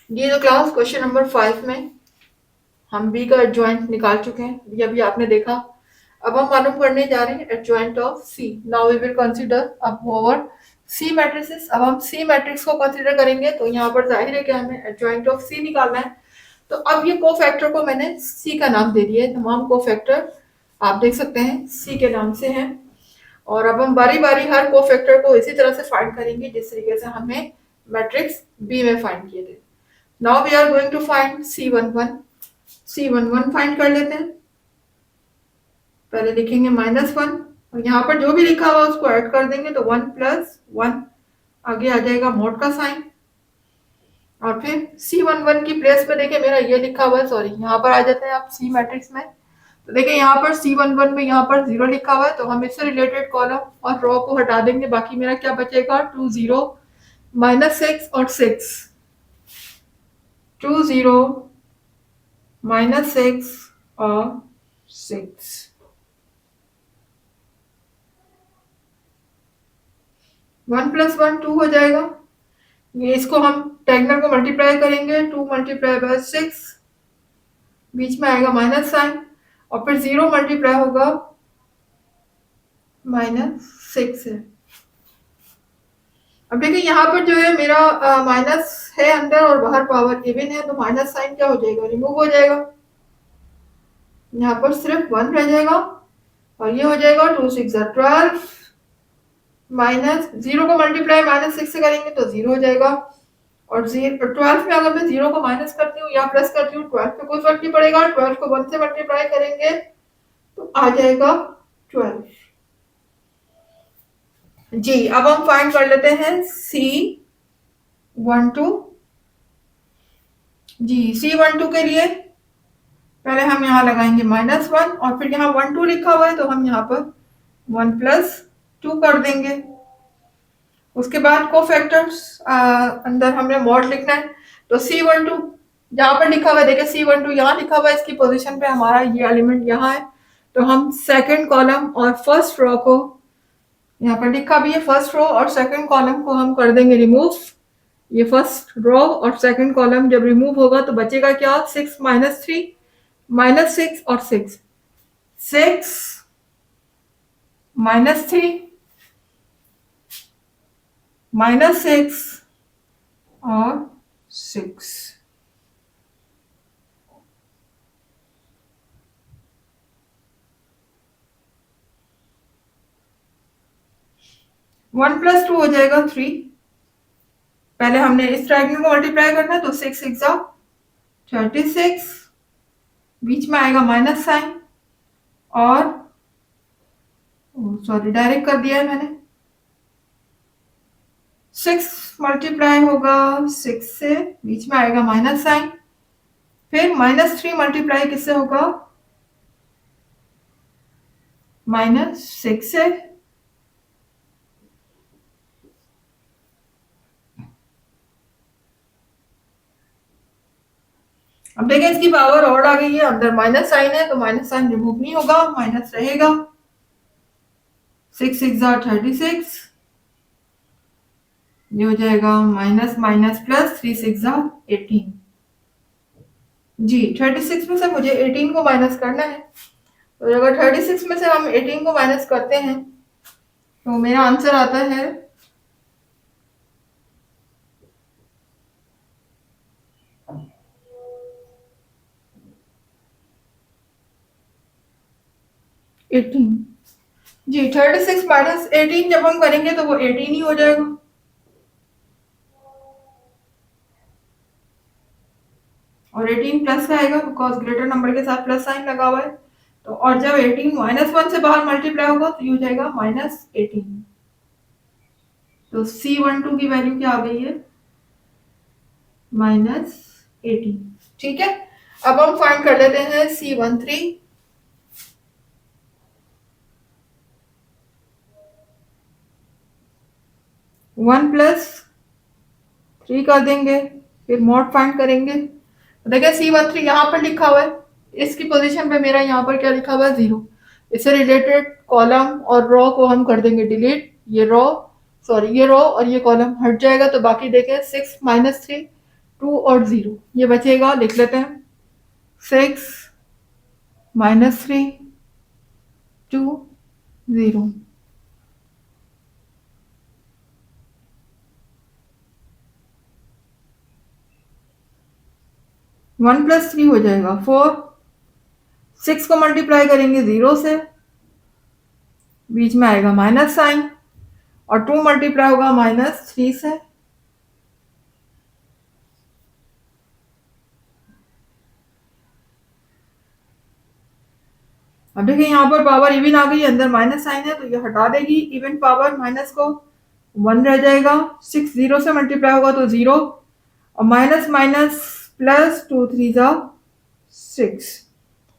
ये जो क्लास क्वेश्चन नंबर 5 में हम बी का एडजॉइंट निकाल चुके हैं, ये अभी आपने देखा। अब हम मालूम करने जा रहे हैं adjoint of C. Now we will consider अब ओवर सी मैट्रिसेस। अब हम सी मैट्रिक्स को कंसीडर करेंगे, तो यहाँ पर जाहिर है कि हमें एडजॉइंट ऑफ सी निकालना है। तो अब ये कोफैक्टर को मैंने सी का नाम दे दिया है। तमाम कोफैक्टर आप देख सकते हैं सी के नाम से हैं। और अब हम बारी बारी हर कोफैक्टर को इसी तरह से फाइंड करेंगे जिस तरीके से हमने मैट्रिक्स बी में फाइंड किए थे। Now we are going to find C11। C11 find कर लेते हैं। पहले लिखेंगे -1 और यहाँ पर जो भी लिखा हुआ उसको ऐड कर देंगे, तो 1 + 1 आगे आ जाएगा मोड का साइन। और फिर C11 की प्लेस पे देखिए मेरा ये लिखा हुआ है, सॉरी यहाँ पर आ जाते हैं आप सी मैट्रिक्स में। तो देखिए यहाँ पर C11 में यहाँ पर 0 लिखा हुआ है, तो हम इससे रिलेटेड कॉलम और रो को हटा देंगे। बाकी मेरा क्या बचेगा 2 0 -6 और 6, 2 0 -6 और 6। वन प्लस वन 2 हो जाएगा। ये इसको हम टैगनर को मल्टीप्लाई करेंगे, 2 × 6, बीच में आएगा माइनस साइन और फिर 0 मल्टीप्लाई होगा -6 है। अब देखिए यहाँ पर जो है मेरा माइनस है अंदर और बाहर पावर इवन है, तो माइनस साइन क्या हो जाएगा, रिमूव हो जाएगा। यहाँ पर सिर्फ 1 रह जाएगा और ये हो जाएगा 2 6 12 माइनस 0 को मल्टीप्लाई -6 से करेंगे तो 0 हो जाएगा। और 12 में अगर मैं 0 को माइनस करती हूँ या प्लस करती हूँ, 12 पे कोई फर्क नहीं पड़ेगा। 12 को 1 से मल्टीप्लाई करेंगे तो आ जाएगा 12। जी, अब हम फाइंड कर लेते हैं C12। जी, C12 के लिए पहले हम यहाँ लगाएंगे -1 और फिर यहाँ 1 2 लिखा हुआ है, तो हम यहाँ पर 1 + 2 कर देंगे। उसके बाद को फैक्टर्स अंदर हमने मॉड लिखना है, तो C12 जहाँ पर लिखा हुआ है, देखिए C12 यहाँ लिखा हुआ है, इसकी पोजीशन पे हमारा ये एलिमेंट यहाँ है, तो हम सेकंड कॉलम और फर्स्ट रो को, यहाँ पर लिखा भी है फर्स्ट रो और सेकंड कॉलम को हम कर देंगे रिमूव। ये फर्स्ट रो और सेकंड कॉलम जब रिमूव होगा तो बचेगा क्या, 6 माइनस 3 माइनस 6 और 6, 6 माइनस 3 माइनस 6 और 6। वन प्लस टू हो जाएगा 3। पहले हमने इस ट्रायंगल को मल्टीप्लाई करना है, तो 6 6 36, बीच में आएगा माइनस साइन, और सॉरी डायरेक्ट कर दिया है मैंने, 6 मल्टीप्लाई होगा 6 से, बीच में आएगा माइनस साइन, फिर माइनस 3 मल्टीप्लाई किससे होगा, माइनस 6 से, अब देखिए इसकी पावर और आ गई है, अंदर माइनस साइन है तो माइनस साइन रिमूव नहीं होगा, माइनस रहेगा, 6 6 36, ये हो जाएगा माइनस माइनस प्लस, 3 6 18। जी 36 में से मुझे 18 को माइनस करना है, तो अगर 36 में से हम 18 को माइनस करते हैं तो मेरा आंसर आता है 18। जी 36 माइनस 18 जब हम करेंगे तो वो 18 ही हो जाएगा, और 18 प्लस का आएगा बिकॉज ग्रेटर नंबर के साथ प्लस साइन लगा हुआ है, तो और जब 18 माइनस 1 से बाहर मल्टीप्लाई होगा तो ये हो जाएगा माइनस 18। तो C12 की वैल्यू क्या आ गई है, माइनस 18। ठीक है, अब हम फाइंड कर लेते हैं C13। 1 प्लस 3 कर देंगे, फिर मॉड फाइंड करेंगे, देखिए C13 यहाँ पर लिखा हुआ है, इसकी पोजीशन पे मेरा यहाँ पर क्या लिखा हुआ है, 0। इससे रिलेटेड कॉलम और रो को हम कर देंगे डिलीट, ये रो सॉरी ये रो और ये कॉलम हट जाएगा, तो बाकी देखें 6 माइनस 3 2 और 0 ये बचेगा, लिख लेते हैं 6 माइनस 3 2 0। 1 प्लस 3 हो जाएगा 4, 6 को मल्टीप्लाई करेंगे 0 से, बीच में आएगा माइनस साइन, और 2 मल्टीप्लाई होगा माइनस 3 से, अब देखिए यहाँ पर पावर इवन आ गई, अंदर माइनस साइन है तो ये हटा देगी इवन पावर, माइनस को 1 रह जाएगा, 6 0 से मल्टीप्लाई होगा तो 0, और माइनस माइनस प्लस 2 3 6।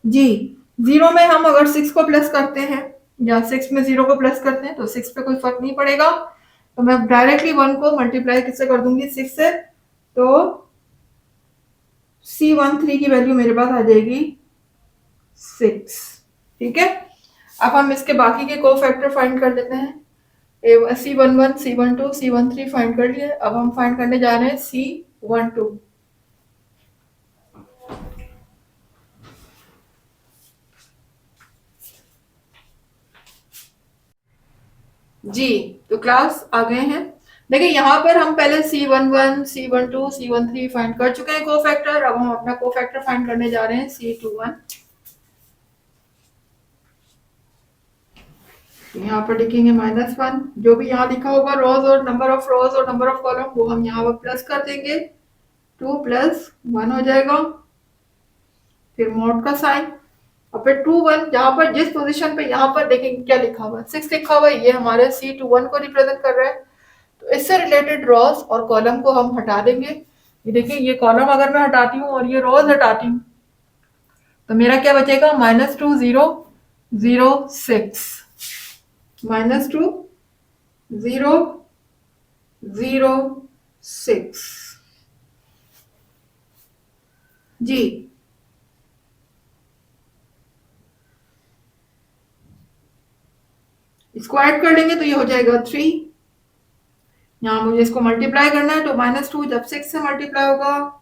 जी 0 में हम अगर 6 को प्लस करते हैं या 6 में 0 को प्लस करते हैं तो 6 पे कोई फर्क नहीं पड़ेगा, तो मैं डायरेक्टली 1 को मल्टीप्लाई किससे कर दूंगी, 6 से, तो C13 की वैल्यू मेरे पास आ जाएगी 6। ठीक है, अब हम इसके बाकी के को फैक्टर फाइंड कर लेते हैं, C11 C12 C13 फाइंड कर लिए, अब हम फाइंड करने जा रहे हैं C12। जी तो क्लास आ गए हैं, देखिए यहाँ पर हम पहले C11 C12 C13 फाइंड कर चुके हैं को फैक्टर, अब हम अपना को फैक्टर फाइंड करने जा रहे हैं C21। यहाँ पर लिखेंगे -1, जो भी यहाँ लिखा होगा रोज और नंबर ऑफ रोज और नंबर ऑफ कॉलम वो हम यहाँ पर प्लस कर देंगे, 2 प्लस 1 हो जाएगा, फिर मॉड का साइन, और फिर 2 1 जहाँ पर जिस पोजीशन पे यहाँ पर देखेंगे क्या लिखा हुआ है, 6 लिखा हुआ है, ये हमारे C21 को रिप्रेजेंट कर रहा है, तो इससे रिलेटेड रोज और कॉलम को हम हटा देंगे। ये देखिए ये कॉलम अगर मैं हटाती हूँ और ये रोज हटाती हूँ तो मेरा क्या बचेगा, -2 0 0 6, -2 0 0 6 जी। इसको ऐड कर लेंगे तो ये हो जाएगा 3। यहाँ मुझे इसको मल्टीप्लाई करना है तो -2 जब 6 से मल्टीप्लाई होगा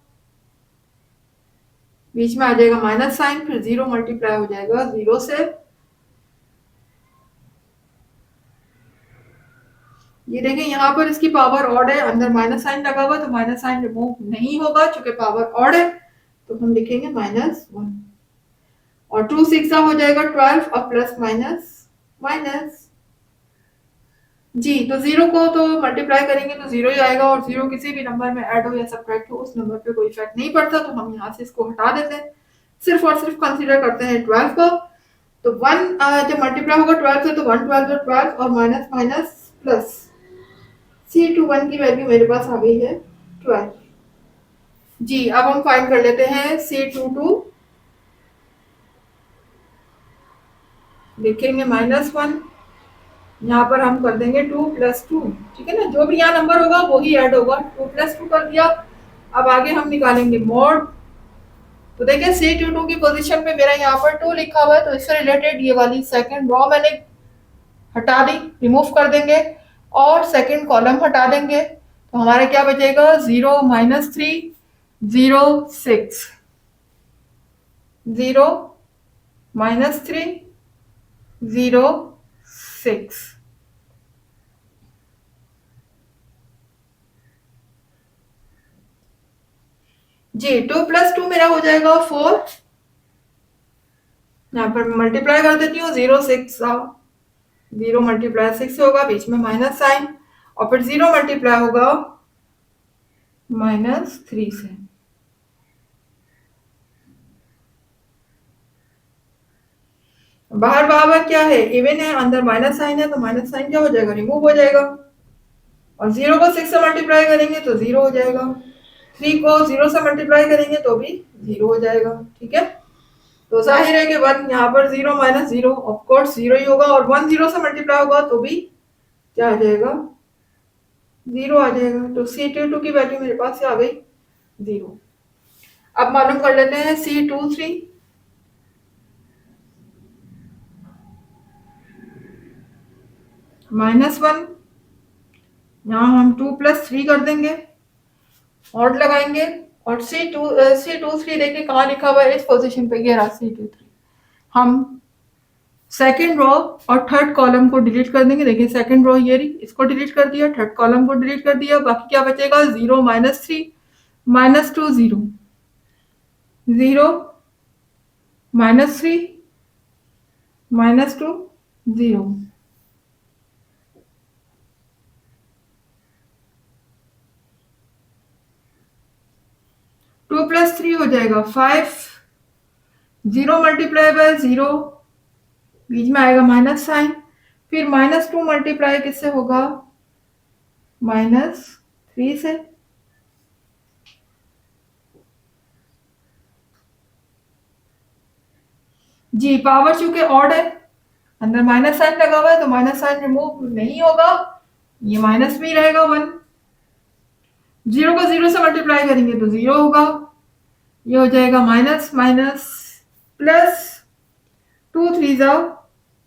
बीच में आ जाएगा माइनस साइन, फिर 0 मल्टीप्लाई हो जाएगा 0 से। ये देखें यहाँ पर इसकी पावर ऑड है, अंदर माइनस साइन लगा हुआ तो माइनस साइन रिमूव नहीं होगा चूंकि पावर ऑड है, तो हम लिखेंगे -1 और 2 6 हो जाएगा 12 और प्लस माइनस माइनस। जी, तो 0 को तो मल्टीप्लाई करेंगे तो 0 ही आएगा और 0 किसी भी नंबर में ऐड हो या सब्ट्रैक्ट हो उस नंबर पे कोई इफेक्ट नहीं पड़ता, तो हम यहाँ से इसको हटा देते हैं, सिर्फ और सिर्फ कंसीडर करते हैं 12 को। तो 1 जब मल्टीप्लाई होगा 12 से तो 1 12 और 12 और माइनस माइनस प्लस C21 की वैल्यू मेरे पास आ गई है 12। जी, अब हम फाइंड कर लेते हैं C22, लिखेंगे -1, यहाँ पर हम कर देंगे 2 + 2, ठीक है ना, जो भी यहाँ नंबर होगा वही ऐड होगा, 2 + 2 कर दिया। अब आगे हम निकालेंगे मोड, तो देखिए C22 की पोजीशन पे मेरा यहाँ पर 2 लिखा हुआ है, तो इससे रिलेटेड ये वाली सेकंड रो मैंने हटा दी, रिमूव कर देंगे और सेकंड कॉलम हटा देंगे, तो हमारा क्या बचेगा 0 -3 0 6 0 -3 0 6। जी, 2 + 2 मेरा हो जाएगा 4, यहाँ पर मल्टीप्लाई कर देती हूँ, 0 6 0 मल्टीप्लाई 6 होगा, बीच में माइनस साइन और फिर 0 मल्टीप्लाई होगा -3 से। बाहर बराबर क्या है, इवन है, अंदर माइनस साइन है, तो माइनस साइन क्या हो जाएगा, रिमूव हो जाएगा और 0 को 6 से मल्टीप्लाई करेंगे तो 0 हो जाएगा, 3 को 0 से मल्टीप्लाई करेंगे तो भी 0 हो जाएगा, ठीक है। तो जाहिर है कि 1 यहाँ पर 0 -0 ऑफ कोर्स 0 ही होगा और 1 0 से मल्टीप्लाई होगा तो भी क्या आ जाएगा, 0 आ जाएगा। तो C22 की वैल्यू मेरे पास आ गई 0। अब मालूम कर लेते हैं C23, -1, यहाँ हम 2 + 3 कर देंगे, ऑड लगाएंगे और C23 देखिए कहाँ लिखा हुआ है, इस पोजीशन पे ये रहा C23। हम सेकंड रो और थर्ड कॉलम को डिलीट कर देंगे, देखिए सेकंड रो ये रही, इसको डिलीट कर दिया, थर्ड कॉलम को डिलीट कर दिया, बाकी क्या बचेगा 0 -3 -2 0 0 -3 -2 0। 2 + 3 हो जाएगा 5, 0 मल्टीप्लाई बाय 0, बीच में आएगा माइनस साइन, फिर -2 मल्टीप्लाई किससे होगा, -3 से। जी, पावर चूंकि ऑड है, अंदर माइनस साइन लगा हुआ है तो माइनस साइन रिमूव नहीं होगा, ये माइनस में ही रहेगा 1। 0 को 0 से मल्टीप्लाई करेंगे तो 0 होगा, ये हो जाएगा माइनस माइनस प्लस 2 3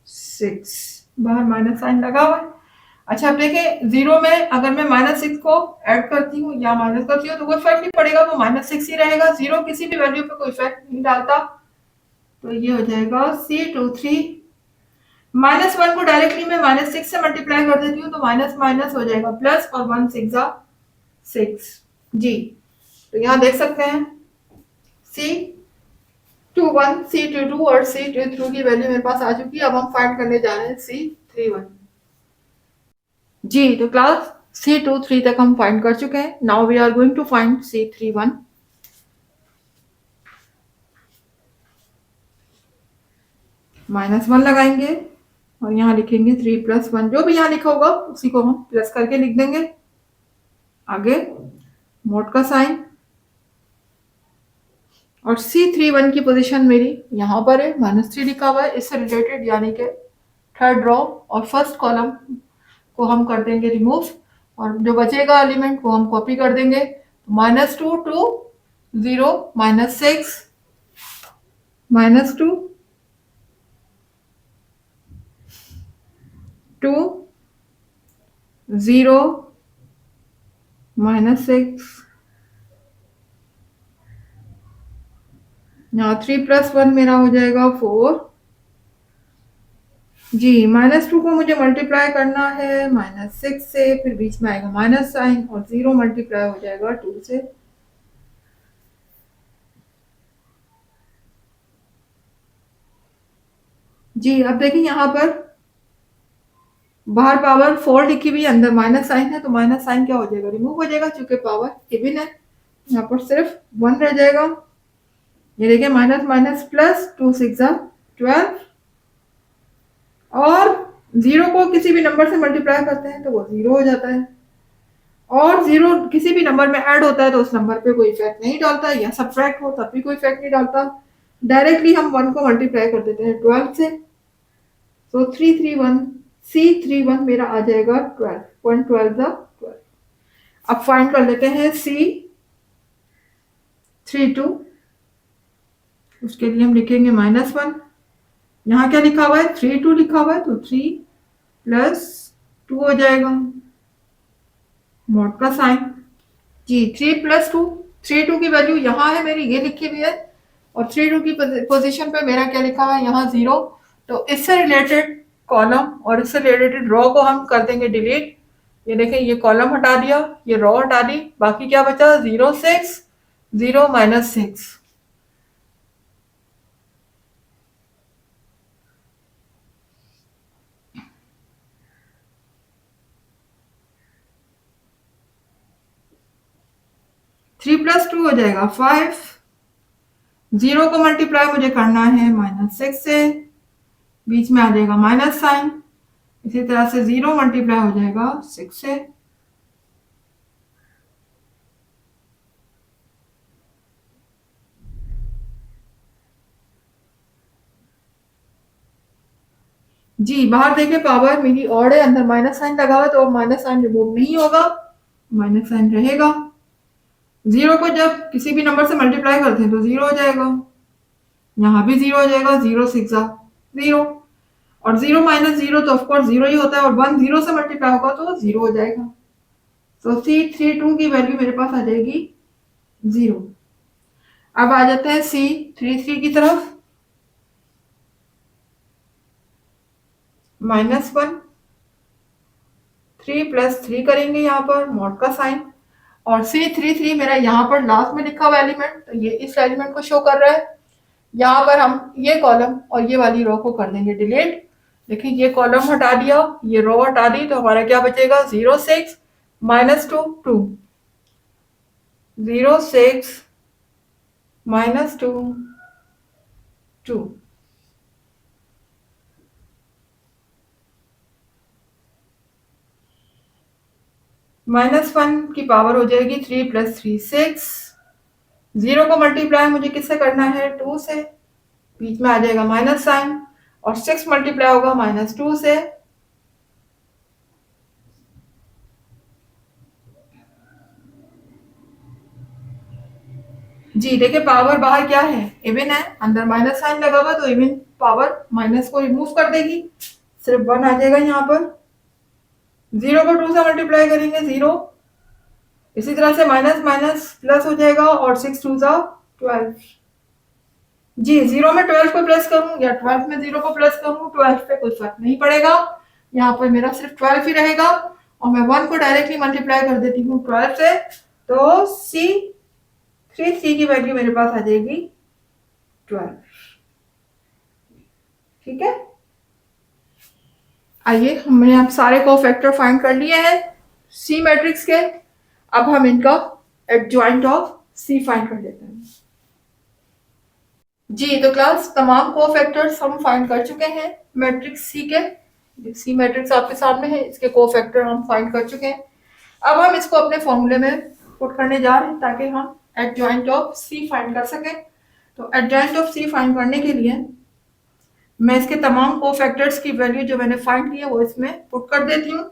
6, बाहर माइनस साइन लगा हुआ है। अच्छा, अब देखें 0 में अगर मैं -6 को ऐड करती हूँ या माइनस करती हूँ तो कोई फर्क नहीं पड़ेगा, वो -6 ही रहेगा, 0 किसी भी वैल्यू पे कोई इफेक्ट नहीं डालता। तो ये हो जाएगा C23, -1 को डायरेक्टली मैं -6 से मल्टीप्लाई कर देती हूँ तो माइनस माइनस हो जाएगा प्लस और 1 6 6। जी, तो यहाँ देख सकते हैं C21 C22 और C23 की वैल्यू मेरे पास आ चुकी है। अब हम फाइंड करने जा रहे हैं C31। जी, तो क्लास C23 तक हम फाइंड कर चुके हैं। Now we are going to find C31। -1 लगाएंगे और यहाँ लिखेंगे 3 + 1, जो भी यहाँ लिखा होगा उसी को हम प्लस करके लिख देंगे। आगे मोड का साइन और C31 की पोजीशन मेरी यहाँ पर है, -3 लिखा हुआ है, इससे रिलेटेड यानी कि थर्ड रो और फर्स्ट कॉलम को हम कर देंगे रिमूव। और जो बचेगा एलिमेंट वो हम कॉपी कर देंगे। -2 टू 0, -6, -2 टू 0, -6, यहाँ 3+1 मेरा हो जाएगा 4। जी, -2 को मुझे मल्टीप्लाई करना है -6 से, फिर बीच में आएगा माइनस साइन और 0 मल्टीप्लाई हो जाएगा 2 से। जी, अब देखिए यहाँ पर बाहर पावर 4 लिखी हुई है, अंदर माइनस साइन है, तो माइनस साइन क्या हो जाएगा, रिमूव हो जाएगा, क्योंकि पावर इवन है। यहाँ पर सिर्फ 1 रह जाएगा। ये देखिए माइनस माइनस प्लस, 2 6 12, और 0 को किसी भी नंबर से मल्टीप्लाई करते हैं तो वो 0 हो जाता है, और 0 किसी भी नंबर में ऐड होता है तो उस नंबर पे कोई इफेक्ट नहीं डालता, या सब्ट्रैक्ट हो तब भी कोई इफेक्ट नहीं डालता। डायरेक्टली हम 1 को मल्टीप्लाई कर देते हैं 12 से, तो 331 C31 मेरा आ जाएगा 12, 12 अब फाइंड कर लेते हैं C32। उसके लिए हम लिखेंगे -1। यहाँ क्या लिखा हुआ है, 32 लिखा हुआ है, तो 3 + 2 हो जाएगा, मॉड का साइन। जी, 3 + 2, 32 की वैल्यू यहाँ है मेरी, ये लिखी हुई है, और 32 की पोजीशन पे मेरा क्या लिखा हुआ है यहाँ 0। तो इससे रिलेटेड कॉलम और इससे रिलेटेड रो को हम कर देंगे डिलीट। ये देखें, ये कॉलम हटा दिया, ये रो हटा दी, बाकी क्या बचा, 0 6 0 -6। 3 + 2 हो जाएगा 5। 0 को मल्टीप्लाई मुझे करना है -6 से, बीच में आ जाएगा माइनस साइन। इसी तरह से 0 मल्टीप्लाई हो जाएगा 6 से। जी, बाहर देखिए पावर मेरी ऑड है, अंदर माइनस साइन लगा हुआ, तो माइनस साइन रिमूव नहीं होगा, माइनस साइन रहेगा। 0 को जब किसी भी नंबर से मल्टीप्लाई करते हैं तो 0 हो जाएगा, यहाँ भी 0 हो जाएगा, 0 6 0, और 0 -0 तो ऑफकोर्स 0 ही होता है, और 1 0 से मल्टीप्लाई होगा तो 0 हो जाएगा। तो C32 की वैल्यू मेरे पास आ जाएगी 0। अब आ जाते हैं C33 की तरफ। -1, 3 + 3 करेंगे यहाँ पर, मॉड का साइन, और C33 मेरा यहाँ पर लास्ट में लिखा हुआ एलिमेंट, तो ये इस एलिमेंट को शो कर रहा है। यहाँ पर हम ये कॉलम और ये वाली रो को कर देंगे डिलीट। देखिए, ये कॉलम हटा दिया, ये रो हटा दी, तो हमारा क्या बचेगा, 0 6 -2 2, 0 6 -2 2। -1 की पावर हो जाएगी 3 + 3 6। 0 को मल्टीप्लाई मुझे किससे करना है, 2 से, बीच में आ जाएगा माइनस साइन, और 6 मल्टीप्लाई होगा -2 से। जी, देखिए पावर बाहर क्या है, इवन है, अंदर माइनस साइन लगा हुआ, तो इवन पावर माइनस को रिमूव कर देगी, सिर्फ 1 आ जाएगा यहाँ पर। 0 को 2 से मल्टीप्लाई करेंगे 0, इसी तरह से माइनस माइनस प्लस हो जाएगा, और 6 2 12। जी, 0 में 12 को प्लस करूं या 12 में 0 को प्लस करूं, 12 पे कोई फर्क नहीं पड़ेगा, यहाँ पर मेरा सिर्फ 12 ही रहेगा, और मैं 1 को डायरेक्टली मल्टीप्लाई कर देती हूँ 12 से, तो C33 की वैल्यू मेरे पास आ जाएगी 12। ठीक है, आइए, हमने अब सारे कोफैक्टर फाइंड कर लिए हैं सी मैट्रिक्स के। अब हम इनका एडजॉइंट ऑफ सी फाइंड कर लेते हैं। जी, तो क्लास तमाम कोफैक्टर्स हम फाइंड कर चुके हैं मैट्रिक्स सी के। सी मैट्रिक्स आपके सामने है, इसके कोफैक्टर हम फाइंड कर चुके हैं। अब हम इसको अपने फॉर्मूले में पुट करने जा रहे हैं, ताकि हम एडजॉइंट ऑफ सी फाइंड कर सकें। तो एडजॉइंट ऑफ सी फाइंड करने के लिए मैं इसके तमाम कोफैक्टर्स की वैल्यू जो मैंने फाइंड की है वो इसमें पुट कर देती हूँ।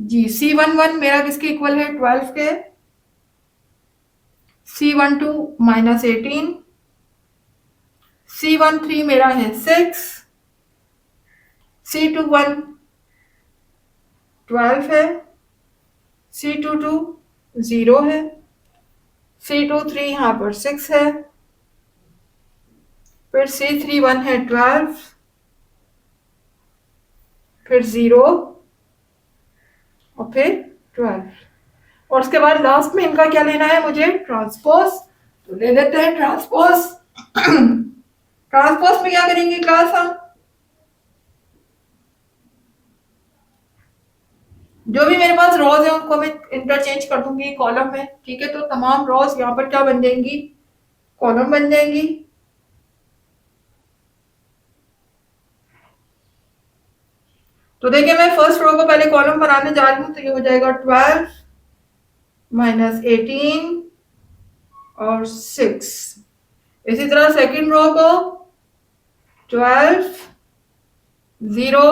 जी C11 मेरा किसके इक्वल है 12 के, C12 -18, C13 मेरा है 6, C21 12 है, C22 0 है, C23 यहाँ पर 6 है, फिर C31 है 12, फिर 0 और फिर 12 और उसके बाद लास्ट में इनका क्या लेना है मुझे ट्रांसपोज, तो ले लेते हैं ट्रांसपोज। ट्रांसपोज में क्या करेंगे क्लास हम, जो भी मेरे पास रोज है उनको मैं इंटरचेंज कर दूंगी कॉलम में, ठीक है, तो तमाम रोज यहाँ पर क्या बन जाएंगी, कॉलम बन जाएंगी। तो देखिए मैं फर्स्ट रो को पहले कॉलम बनाने जा रही हूँ, तो ये हो जाएगा 12 -18 और 6। इसी तरह सेकंड रो को 12 0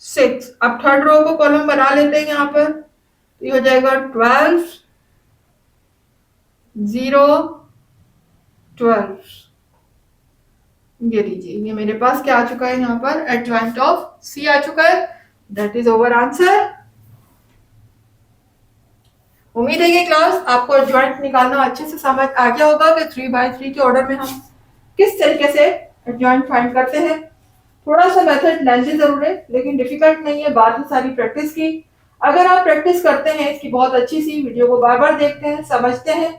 6। अब थर्ड रो को कॉलम बना लेते हैं यहाँ पर, तो ये हो जाएगा 12 0 12। ये लीजिए, ये मेरे पास क्या आ चुका है यहाँ पर एडजॉइंट ऑफ सी आ चुका है। That is our answer. उम्मीद है कि क्लास आपको एडजॉइंट निकालना अच्छे से समझ आ गया होगा कि 3x3 के ऑर्डर में हम किस तरीके से एडजॉइंट फाइंड करते हैं। थोड़ा सा मेथड लेंथी जरूर है लेकिन डिफिकल्ट नहीं है, बाद में सारी प्रैक्टिस की। अगर आप प्रैक्टिस करते हैं इसकी बहुत अच्छी सी, वीडियो को बार बार देखते हैं, समझते हैं,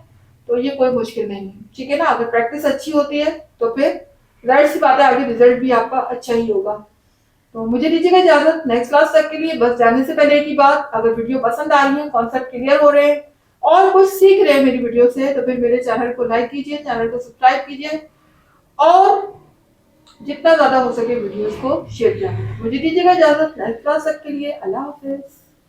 तो ये कोई मुश्किल नहीं है, ठीक है ना। अगर प्रैक्टिस अच्छी होती है तो फिर जाहिर सी बात है आगे रिजल्ट भी आपका अच्छा ही होगा। तो मुझे दीजिएगा इजाजत, नेक्स्ट क्लास तक के लिए। बस जाने से पहले की बात, अगर वीडियो पसंद आ रही है, कॉन्सेप्ट क्लियर हो रहे हैं और कुछ सीख रहे हैं मेरी वीडियो से, तो फिर मेरे चैनल को लाइक कीजिए, चैनल को सब्सक्राइब कीजिए और जितना ज्यादा हो सके वीडियोस को शेयर किया। मुझे दीजिएगा इजाजत, नेक्स्ट क्लास तक के लिए अल्लाह हाफिज।